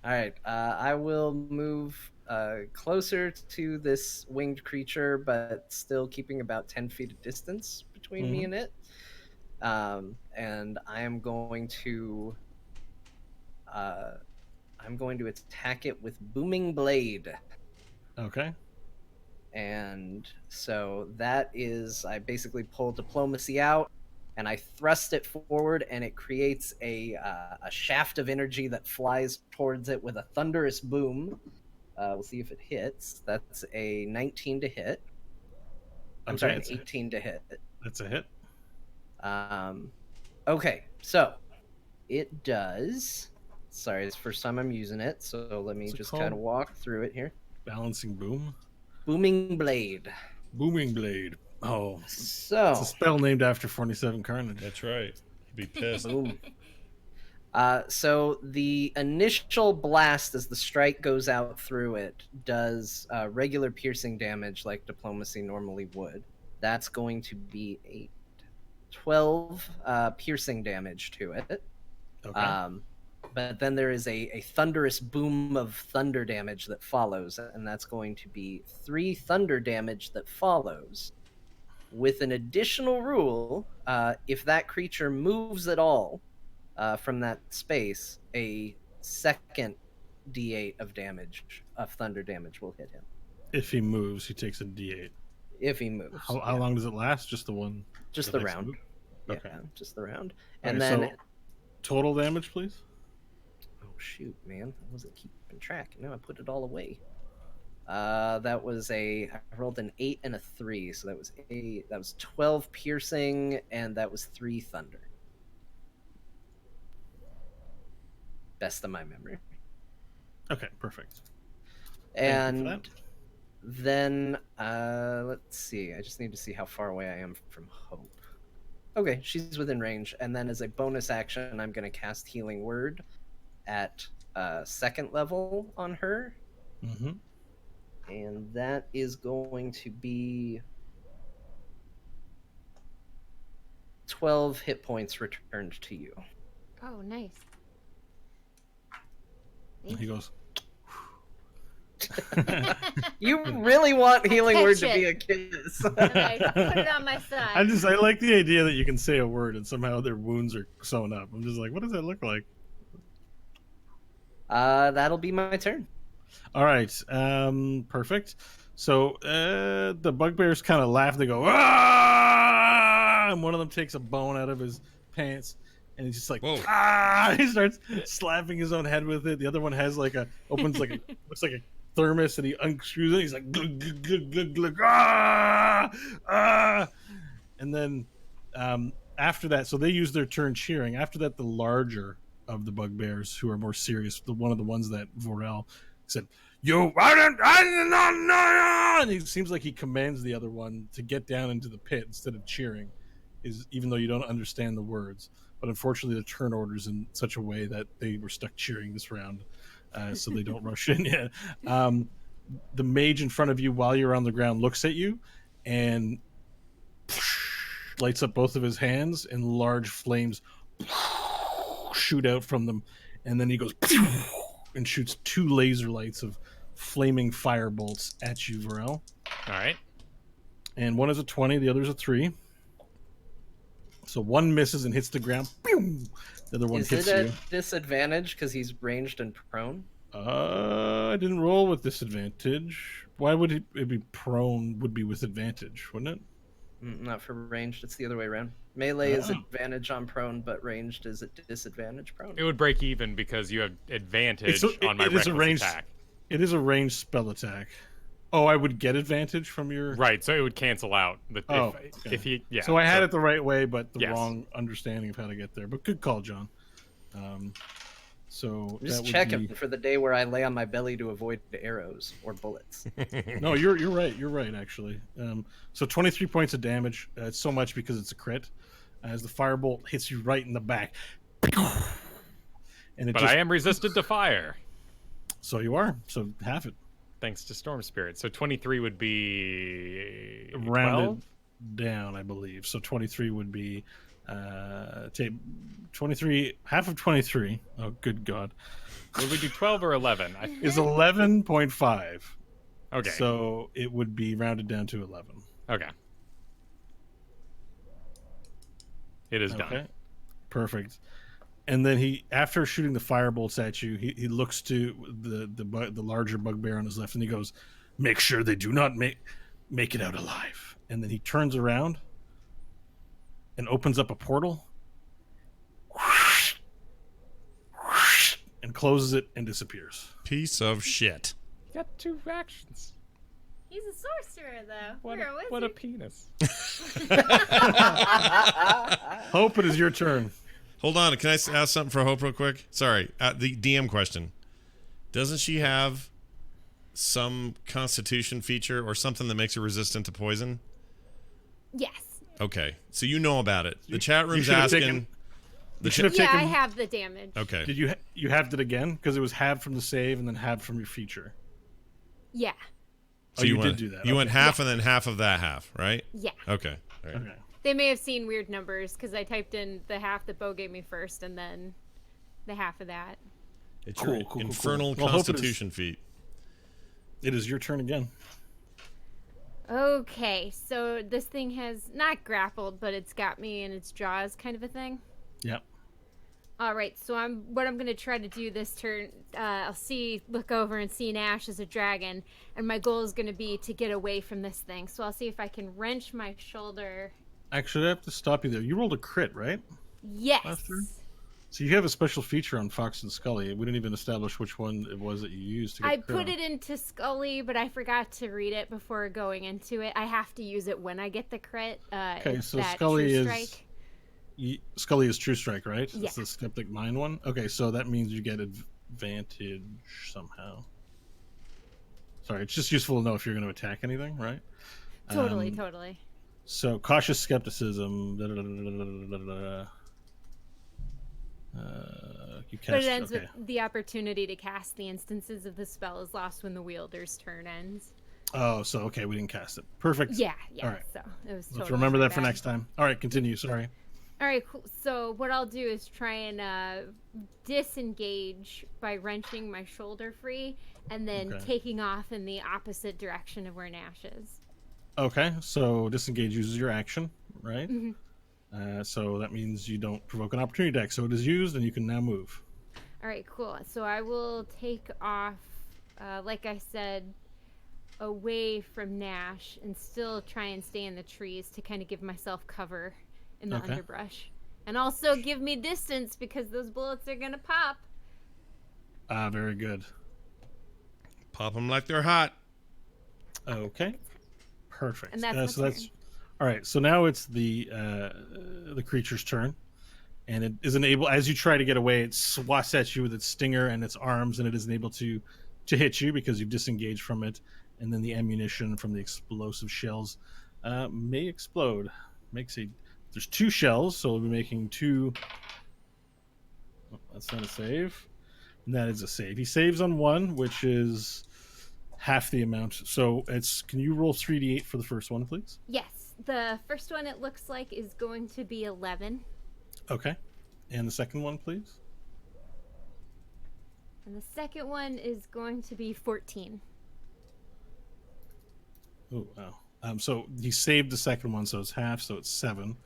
All right. I will move closer to this winged creature, but still keeping about 10 feet of distance between me and it. And I am going to attack it with booming blade. Okay. And so that is, I basically pull diplomacy out and I thrust it forward, and it creates a shaft of energy that flies towards it with a thunderous boom. We'll see if it hits. That's a 19 to hit. I'm Okay, sorry, an it's 18 to hit. That's a hit. Okay, so it does. Sorry, it's the first time I'm using it, so let me What's it just called? kind of walk through it here. Balancing boom. Booming blade. Booming blade. Oh, So it's a spell named after 47 Carnage. That's right. You'd be pissed. boom. So the initial blast, as the strike goes out through it, does regular piercing damage like diplomacy normally would. That's going to be 12 piercing damage to it. Okay. But then there is a thunderous boom of thunder damage that follows, and that's going to be 3 thunder damage that follows. With an additional rule, if that creature moves at all from that space, a second d8 of damage, of thunder damage, will hit him. If he moves, he takes a D8. If he moves. How yeah. long does it last? Just the one? Just the the next round. move? Yeah, Okay. just the round. All And right, then... so total damage, please. Oh shoot, man! I wasn't keeping track. No, I put it all away. That was I rolled an 8 and a 3, so that was 12 piercing, and that was 3 thunder. Best of my memory. Okay, perfect. Thank you for And that. then let's see. I just need to see how far away I am from Hope. Okay, she's within range, and then as a bonus action, I'm going to cast Healing Word at second level on her, Mm-hmm. And that is going to be 12 hit points returned to you. Oh, nice. He goes. You really want healing catch word to it. be a kiss. And I put it on my side. I like the idea that you can say a word and somehow their wounds are sewn up. I'm just like, what does that look like? That'll be my turn. All right, perfect. So the bugbears kind of laugh. They go, ah! And one of them takes a bone out of his pants, and he's just like, Whoa. ah! He starts slapping his own head with it. The other one has opens like looks like a thermos, and he unscrews it. He's like, glug, glug, glug, glug, glug, ah, ah! And then after that, so they use their turn cheering. After that, the larger of the bugbears, who are more serious, one of the ones that Vorel said, "You," and it seems like he commands the other one to get down into the pit instead of cheering, even though you don't understand the words. But unfortunately, the turn orders in such a way that they were stuck cheering this round, so they don't rush in yet. The mage in front of you, while you're on the ground, looks at you and lights up both of his hands, and large flames shoot out from them, and then he goes and shoots 2 laser lights of flaming fire bolts at you, Varel. All right. And one is a 20, the other is a 3. So one misses and hits the ground. The other one Is hits it you. a disadvantage because he's ranged and prone? I didn't roll with disadvantage. Why would it be prone? Would be with advantage, wouldn't it? Not for ranged. It's the other way around. Melee is Oh. advantage on prone, but ranged is at disadvantage prone. It would break even because you have advantage on my it is a reckless ranged attack. It is a ranged spell attack. Oh, I would get advantage from your. Right, so it would cancel out. Oh, If he, yeah. So I had it the right way, but the Yes. wrong understanding of how to get there. But good call, John. So I'm just that would checking be- for the day where I lay on my belly to avoid arrows or bullets. No, you're right. You're right, actually. So 23 points of damage. It's so much because it's a crit. As the firebolt hits you right in the back. And it But just, I am resistant to fire, so you are. So half it. thanks to Storm Spirit. So 23 would be 12? Rounded down, I believe. So 23 would be 23, half of 23. Oh, good God. Would we do 12 or 11? Is 11.5. Okay. So it would be rounded down to 11. Okay. It is Okay. done. Perfect. And then he, after shooting the firebolts at you, he looks to the larger bugbear on his left, and he goes, "Make sure they do not make it out alive." And then he turns around and opens up a portal and closes it and disappears. Piece of shit. You got 2 actions. He's a sorcerer, though. What, You're a what a wizard. penis. Hope, it is your turn. Hold on. Can I ask something for Hope real quick? Sorry. The DM question. Doesn't she have some constitution feature or something that makes her resistant to poison? Yes. Okay. So you know about it. The chat room's should have asking. taken- The You should cha- have Yeah, taken. I have the damage. okay. Did you halved it again? Because it was halved from the save and then halved from your feature. Yeah. So Oh, you went, did do that. You Okay. went half and then half of that half, right? Yeah. Okay. All right. Okay. They may have seen weird numbers because I typed in the half that Bo gave me first and then the half of that. It's Cool, your cool, cool, infernal cool. Well, Hope it is- constitution feat. It is your turn again. Okay, so this thing has not grappled, but it's got me in its jaws, kind of a thing. Yep. All right, so what I'm gonna try to do this turn. I'll look over and see Nash as a dragon, and my goal is gonna be to get away from this thing. So I'll see if I can wrench my shoulder. Actually, I have to stop you there. You rolled a crit, right? Yes. Last turn? So you have a special feature on Fox and Scully. We didn't even establish which one it was that you used to get I the crit put on. it into Scully, but I forgot to read it before going into it. I have to use it when I get the crit. Okay, it's so that Scully True is Strike. Scully is True Strike, right? Yeah. It's the Skeptic Mind one. Okay, so that means you get advantage somehow. Sorry, it's just useful to know if you're going to attack anything, right? Totally, Um, totally. So cautious skepticism. You But cast. it ends Okay. with the opportunity to cast the instances of the spell is lost when the wielder's turn ends. Oh, so okay, we didn't cast it. Perfect. Yeah. All right. So it was. Let's Totally remember my that for bad. next time. All right, continue. Sorry. All right, cool. So what I'll do is try and disengage by wrenching my shoulder free and then Okay. taking off in the opposite direction of where Nash is. Okay, so disengage uses your action, right? Mhm. So that means you don't provoke an opportunity deck. So it is used, and you can now move. All right, cool. So I will take off, like I said, away from Nash and still try and stay in the trees to kind of give myself cover in the Okay. underbrush. And also give me distance because those bullets are going to pop. Very good. Pop them like they're hot. Okay, perfect. And that's my so that's turn. all right. So now it's the creature's turn, and it isn't able. As you try to get away, it swats at you with its stinger and its arms, and it isn't able to hit you because you've disengaged from it. And then the ammunition from the explosive shells may explode. There's 2 shells, so we'll be making 2. Oh, that's not a save. And that is a save. He saves on 1, which is half the amount. So can you roll 3d8 for the first one, please? Yes, the first one it looks like is going to be 11. Okay. And the second one, please? And the second one is going to be 14. Oh, wow. So he saved the second one, so it's half, so it's 7.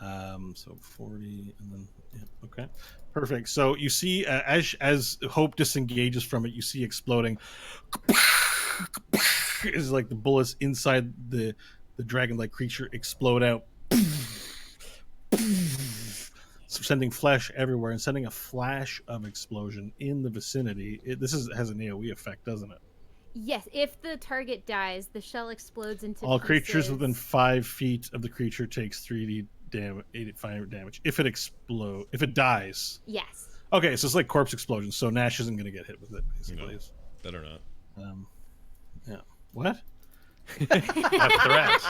So 40, and then, yeah, okay. Perfect. So you see, as Hope disengages from it, you see exploding. Is like the bullets inside the dragon-like creature explode out. Sending flesh everywhere and sending a flash of explosion in the vicinity. This has an AoE effect, doesn't it? Yes, if the target dies, the shell explodes into All creatures pieces. within 5 feet of the creature takes 3d damage, 85 damage. If it dies. Yes. Okay, so it's like corpse explosion. So Nash isn't going to get hit with it. Basically, No. Better not. yeah. What? A threat.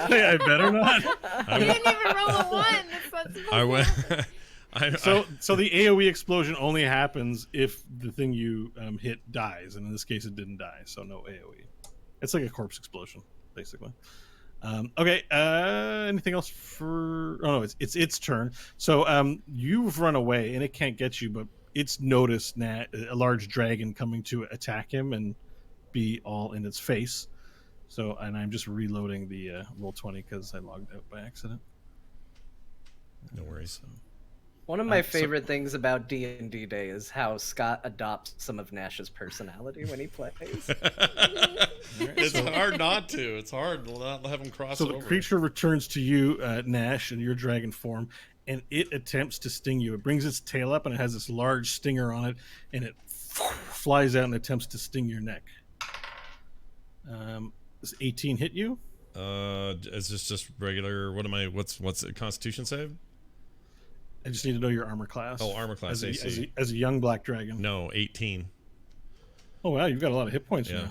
Hey, I better not. You didn't even roll a 1. That's what's supposed I to went. happen. So the AoE explosion only happens if the thing you hit dies, and in this case, it didn't die, so no AoE. It's like a corpse explosion, basically. Okay. Anything else for? Oh no, it's its turn. So you've run away, and it can't get you, but it's noticed a large dragon coming to attack him and be all in its face. So, and I'm just reloading the Roll20 because I logged out by accident. No worries. One of my so- favorite things about D&D Day is how Scott adopts some of Nash's personality when he plays. It's hard not to. It's hard to not have them cross So over. the creature returns to you, Nash, in your dragon form, and it attempts to sting you. It brings its tail up, and it has this large stinger on it, and it flies out and attempts to sting your neck. Does 18 hit you? Is this just regular? What's a Constitution save? I just need to know your armor class. Oh, armor class AC. As a young black dragon. No, 18. Oh wow, you've got a lot of hit points Yeah.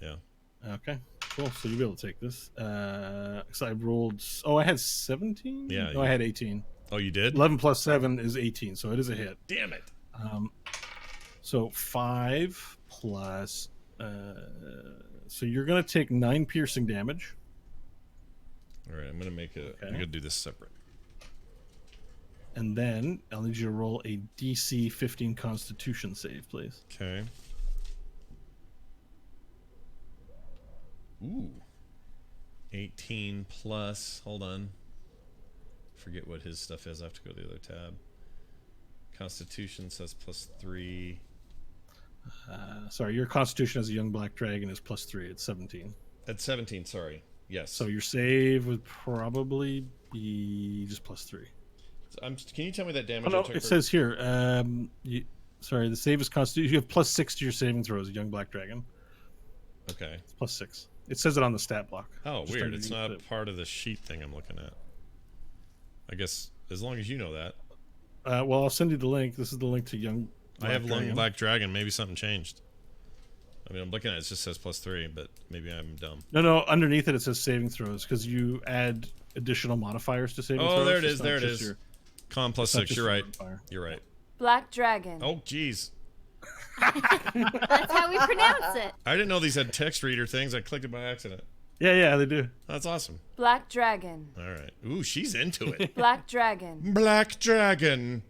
now. Yeah. Okay, cool. So you'll be able to take this. So I rolled. Oh, I had 17. Yeah, No, I had 18. Oh, you did? 11 plus 7 is 18, so it is a hit. Damn it. So 5 plus. So you're gonna take 9 piercing damage. All right, I'm gonna I'm gonna do this separate. And then I'll need you to roll a DC 15 Constitution save, please. Okay. Ooh. 18 plus. Hold on. Forget what his stuff is. I have to go to the other tab. Constitution says +3. Sorry, your Constitution as a young black dragon is +3. It's 17. At 17, sorry. Yes. So your save would probably be just +3. Can you tell me that damage? Oh no, I took it for- says here. Sorry, the save is Constitution. You have +6 to your saving throws, a young black dragon. Okay. It's +6. It says it on the stat block. Oh, Just weird. underneath It's not it. part of the sheet thing I'm looking at. I guess as long as you know that. Well, I'll send you the link. This is the link to young. I have Black Dragon. Black Dragon. Maybe something changed. I mean, I'm looking at it. It just says +3, but maybe I'm dumb. No. Underneath it, it says saving throws because you add additional modifiers to saving throws. Oh, there it It's is. not There it just is. Con plus It's not 6. just You're right. sword fire. You're right. Black dragon. Oh, jeez. That's how we pronounce it. I didn't know these had text reader things. I clicked it by accident. Yeah, they do. That's awesome. Black dragon. All right. Ooh, she's into it. Black dragon. Black dragon.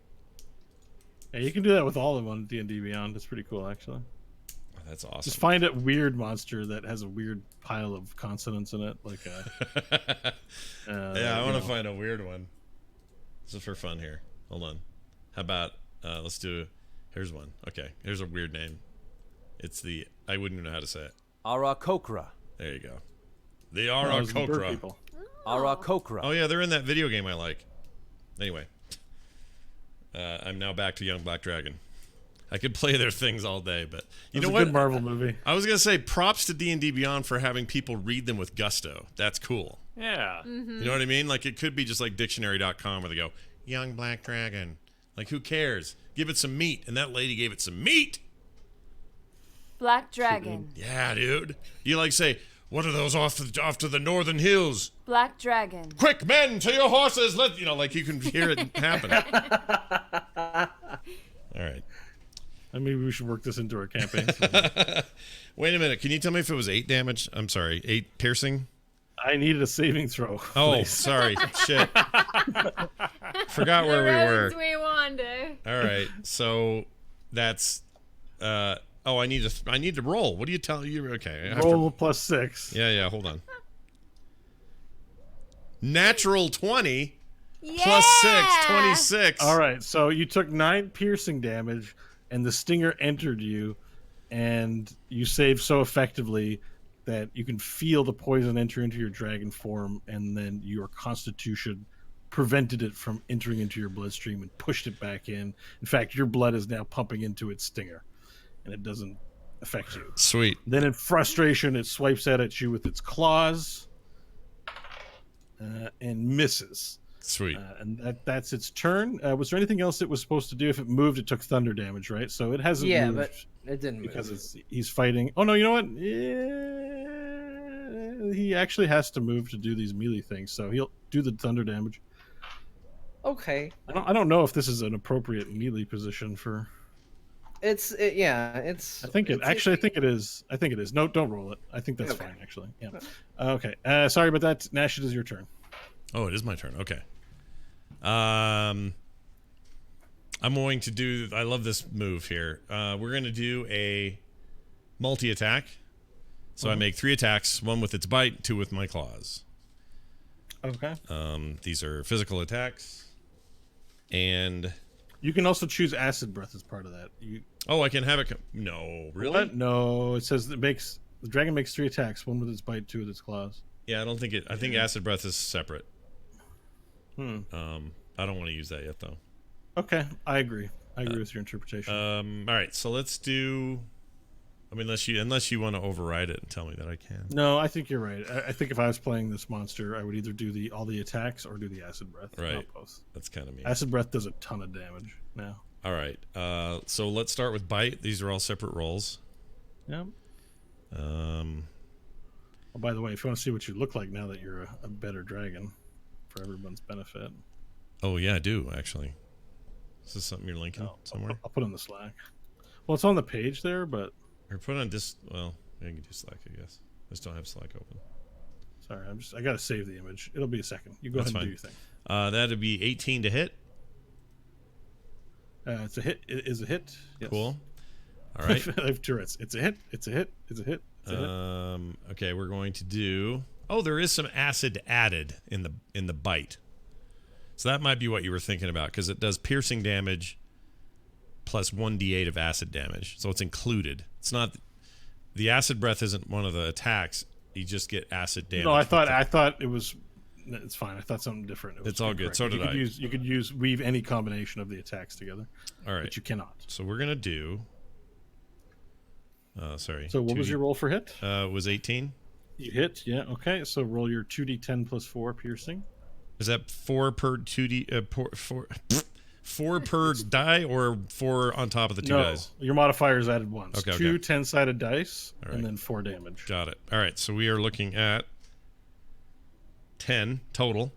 Yeah, you can do that with all of them on D&D Beyond. It's pretty cool, actually. Oh, that's awesome. Just find a weird monster that has a weird pile of consonants in it, like Yeah, I want to find a weird one. This is for fun here. Hold on. How about let's do? Here's one. Okay, here's a weird name. It's the I wouldn't even know how to say it. Arakokra. There you go. The Those are the bird Arakokra. people. Arakokra. Oh yeah, they're in that video game I like. Anyway, I'm now back to Young Black Dragon. I could play their things all day, but you It's know a what? good Marvel movie. I was gonna say props to D&D Beyond for having people read them with gusto. That's cool. Yeah. You know what I mean? Like it could be just like dictionary.com where they go, Young Black Dragon. Like who cares? Give it some meat. And that lady gave it some meat. Black dragon. Yeah, dude. You like say, what are those off to the northern hills? Black dragon. Quick, men, to your horses. Let you know, like you can hear it happen. All right. Maybe we should work this into our campaign. Wait a minute. Can you tell me if it was 8 damage? I'm sorry, 8 piercing? I needed a saving throw. Oh, please. sorry. Shit. Forgot where we The were. roads we wander. All right. So that's oh, I need to roll. What do you tell you? Okay. I have to- Roll plus 6. Yeah, hold on. Natural 20 Yeah! plus 6, 26. All right, so you took 9 piercing damage, and the stinger entered you, and you saved so effectively that you can feel the poison enter into your dragon form, and then your constitution prevented it from entering into your bloodstream and pushed it back in. In fact, your blood is now pumping into its stinger, and it doesn't affect you. Sweet. Then in frustration, it swipes out at you with its claws and misses. Sweet. And that's its turn. Was there anything else it was supposed to do? If it moved, it took thunder damage, right? So it hasn't Yeah, moved but it didn't because move. he's fighting. Oh no, you know what? Yeah, he actually has to move to do these melee things, so he'll do the thunder damage. Okay. I don't know if this is an appropriate melee position for. It's I think it actually. I think it is. I think it is. No, don't roll it. I think that's Okay. fine actually. Yeah. Okay. Sorry about that. Nash, it is your turn. Oh, it is my turn. Okay. I'm going to do. I love this move here. We're going to do a multi-attack. So I make 3 attacks: 1 with its bite, 2 with my claws. Okay. These are physical attacks, and You can also choose acid breath as part of that. I can have it. No, really? What? No, it says the dragon makes 3 attacks: 1 with its bite, 2 with its claws. Yeah, I don't think it. I think acid breath is separate. Hmm. I don't want to use that yet, though. Okay, I agree. I agree with your interpretation. All right, so let's do. I mean, unless you want to override it and tell me that I can. No, I think you're right. I think if I was playing this monster, I would either do all the attacks or do the acid breath. Right. Not both. That's kind of me. Acid breath does a ton of damage now. All right. So let's start with bite. These are all separate rolls. Yeah. Um, Oh, by the way, if you want to see what you look like now that you're a better dragon, for everyone's benefit, oh yeah, I do actually. Is this something you're linking somewhere? I'll put it on the Slack. Well, it's on the page there, but Or put on this. Well, I can do Slack, I guess. I just don't have Slack open. sorry, I gotta save the image. It'll be a second. You go That's ahead and fine. do your thing. That'd be 18 to hit. It's a hit. It is a hit. Yes. Cool. All right. I have Tourette's. It's a hit. It's a hit. It's a hit. It's a hit. Okay, we're going to do. Oh, there is some acid added in the bite, so that might be what you were thinking about because it does piercing damage plus 1d8 of acid damage, so it's included. It's not the acid breath isn't one of the attacks. You just get acid damage. No, I thought it was. It's fine. I thought something different. It was It's all good. incorrect. So did you could I. you could weave any combination of the attacks together, All right, but you cannot. so we're gonna do. Sorry. So what was 2D your roll for hit? Was 18. You hit. Yeah. Okay. So roll your 2d10 plus 4 piercing. Is that 4 per 2d? 4 per die or 4 on top of the 2 No, dice? your modifier is added once. Okay, Two okay. 10-sided dice, All right. and then 4 damage. Got it. All right, so we are looking at 10 total.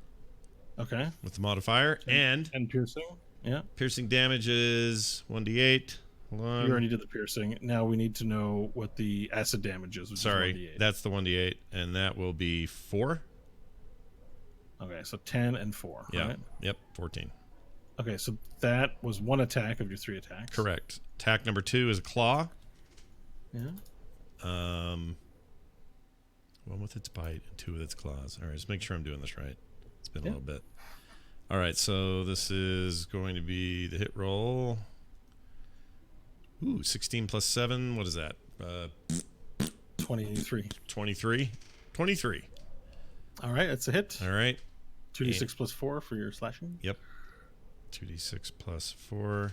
Okay. with the modifier, and And piercing. Yeah. piercing damage is 1d8. Hold on. You already did the piercing. Now we need to know what the acid damage is. Which Sorry, is 1d8. that's the 1d8, and that will be 4. Okay, so 10 and 4. Yeah. Right? Yep. 14. Okay, so that was 1 attack of your 3 attacks. Correct. Attack number 2 is a claw. Yeah. One with its bite and 2 with its claws. All right, just make sure I'm doing this right. It's been a Yeah. little bit. All right, so this is going to be the hit roll. Ooh, 16 plus 7. What is that? 23. 23. 23. All right, that's a hit. All right. 2d6 plus 4 for your slashing. Yep. 2d6 plus 4.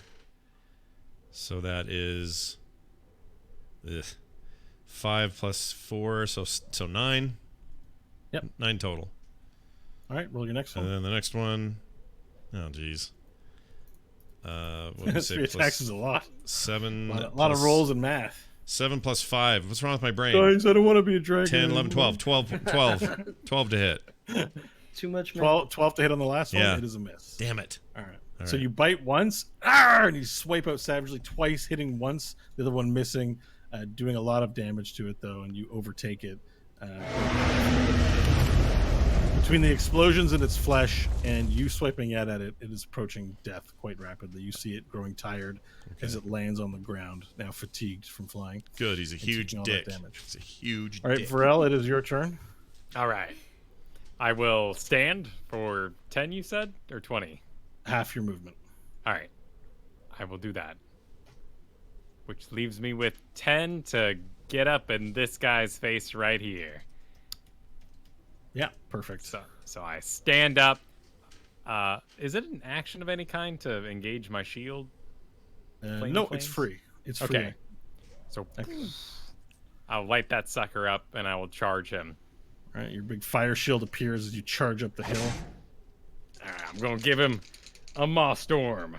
So that is 5 plus 4, so 9. Yep. 9 total. All right, roll your next And one. then the next one, oh geez. What did we say? 3 attacks is a lot. 7. A lot of plus- rolls and math. 7 plus 5. What's wrong with my brain? Guys, I don't want to be a dragon. 10, 11, anymore. 12 to hit. Too much. 12 to hit on the last one. Yeah. It is a miss. Damn it. All right. All So right. you bite once, and you swipe out savagely twice, hitting once, the other one missing, doing a lot of damage to it though, and you overtake it. Between the explosions in its flesh and you swiping at it, it is approaching death quite rapidly. You see it growing tired as it lands on the ground, now fatigued from flying. Good. He's a huge taking all that dick. damage. He's a huge All right, dick. Varel, it is your turn. All right. I will stand for 10, you said? Or 20? Half your movement. All right. I will do that. Which leaves me with 10 to get up in this guy's face right here. Yeah, perfect. So I stand up. Is it an action of any kind to engage my shield? Flame No, flames? it's free. It's free. Okay. So I'll light that sucker up and I will charge him. All right, your big fire shield appears as you charge up the hill. All right, I'm going to give him a Maw Storm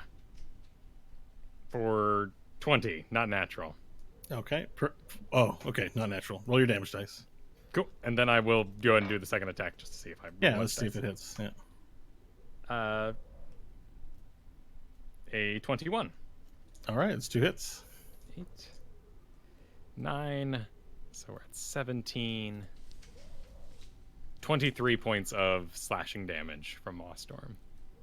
for 20, not natural. Okay. Okay. Not natural. Roll your damage dice. Cool. And then I will go ahead and do the second attack just to see if I. Yeah, let's see if it hits. Yeah. A 21. All right, it's 2 hits. 8, 9. So we're at 17. 23 points of slashing damage from Maw Storm.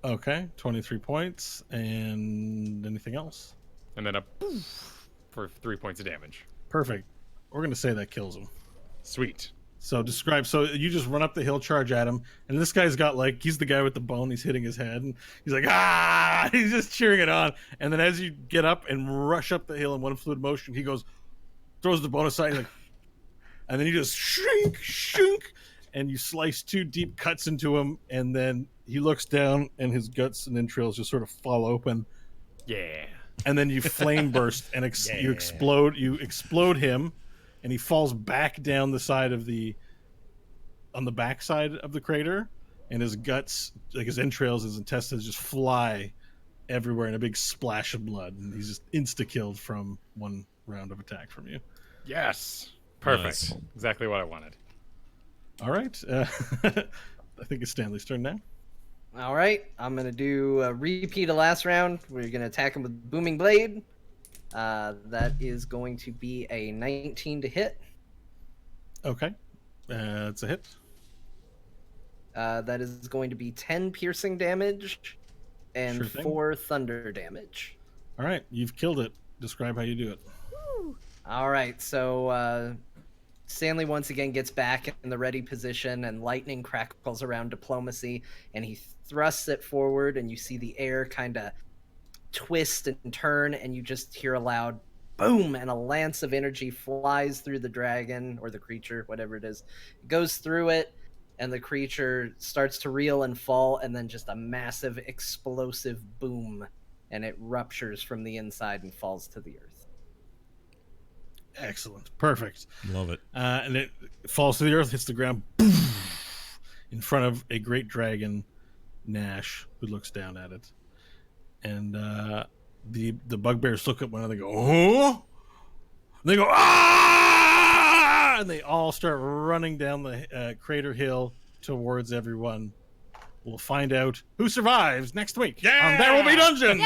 Okay, 23 points. And anything else? And then a poof for 3 points of damage. Perfect. We're going to say that kills him. Sweet. So describe. So you just run up the hill, charge at him, and this guy's got he's the guy with the bone. He's hitting his head, and he's like, ah! He's just cheering it on. And then as you get up and rush up the hill in one fluid motion, he throws the bone aside, like, and then you just shink, and you slice 2 deep cuts into him, and then he looks down, and his guts and entrails just sort of fall open. Yeah. And then you flame burst, and you explode. You explode him, and he falls back down the side of on the back side of the crater, and his guts, like his entrails, his intestines, just fly everywhere in a big splash of blood, and he's just insta-killed from 1 round of attack from you. Yes. Perfect. Nice. Exactly what I wanted. All right, I think it's Stanley's turn now. All right, I'm gonna do a repeat of last round. We're gonna attack him with Booming Blade. That is going to be a 19 to hit. Okay, it's a hit. That is going to be 10 piercing damage and Sure thing. 4 thunder damage. All right, you've killed it. Describe how you do it. All right, so Stanley once again gets back in the ready position, and lightning crackles around Diplomacy, and he thrusts it forward, and you see the air kind of twist and turn, and you just hear a loud boom, and a lance of energy flies through the dragon or the creature, whatever it is. It goes through it, and the creature starts to reel and fall, and then just a massive explosive boom, and it ruptures from the inside and falls to the earth. Excellent, perfect. Love it. And it falls to the earth, hits the ground, in front of a great dragon, Nash, who looks down at it. And the bugbears look at one another and go, oh! And they go, ah! And they all start running down the crater hill towards everyone We'll find out who survives next week. Yeah, There Will Be Dungeons.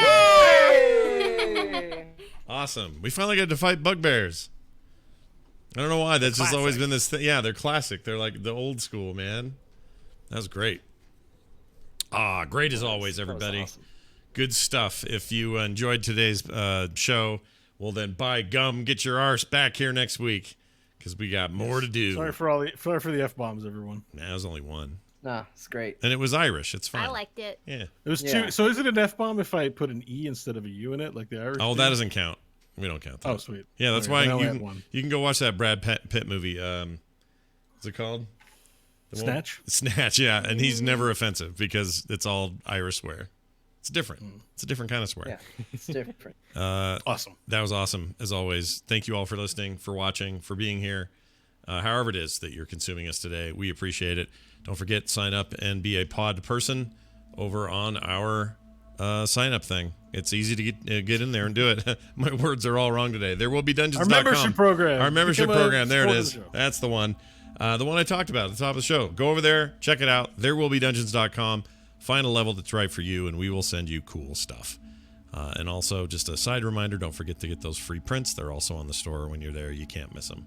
Awesome. We finally get to fight bugbears. I don't know why. That's just always been this thing. Yeah, they're classic. They're like the old school, man. That was great. Great as always, everybody. Awesome. Good stuff. If you enjoyed today's show, well then, by gum, get your arse back here next week because we got more to do. Sorry for the F-bombs, everyone. Nah, it was only one. No, it's great. And it was Irish. It's fine. I liked it. Yeah. It was Yeah. two. So is it an F-bomb if I put an E instead of a U in it, like the Irish? Oh, do? that doesn't count. We don't count that. Oh, sweet. Yeah, that's Okay, why then I only you had can, one. you can go watch that Brad Pitt movie. What's it called? The one- Snatch? Snatch, yeah. And he's never offensive because it's all Irish swear. It's different. It's a different kind of swear. Yeah, it's different. Awesome. That was awesome, as always. Thank you all for listening, for watching, for being here. However it is that you're consuming us today, we appreciate it. Don't forget, sign up and be a pod person over on our sign up thing. It's easy to get in there and do it. My words are all wrong today. There will be dungeons.com. Our membership program. Our membership Become a program. There it supporter of is. the show. That's the one. The one I talked about at the top of the show. Go over there, check it out. There will be dungeons.com. Find a level that's right for you, and we will send you cool stuff. And also, just a side reminder, don't forget to get those free prints. They're also on the store when you're there. You can't miss them.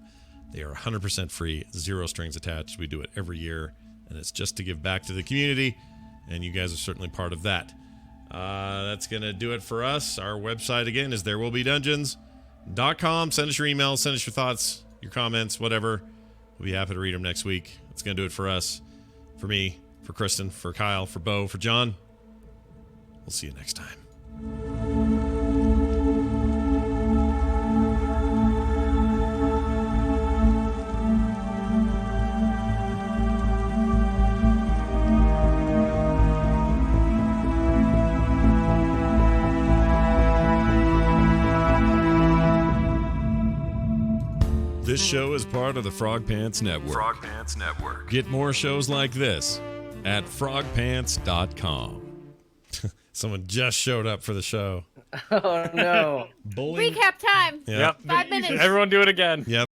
They are 100% free, 0 strings attached. We do it every year, and it's just to give back to the community, and you guys are certainly part of that. That's going to do it for us. Our website, again, is therewillbedungeons.com. Send us your emails, send us your thoughts, your comments, whatever. We'll be happy to read them next week. That's going to do it for us, for me, for Kristen, for Kyle, for Bo, for John. We'll see you next time. This show is part of the Frog Pants Network. Frog Pants Network. Get more shows like this at frogpants.com. Someone just showed up for the show. Oh no. Bullying. Recap time. Yeah. 5 minutes. Everyone do it again. Yep.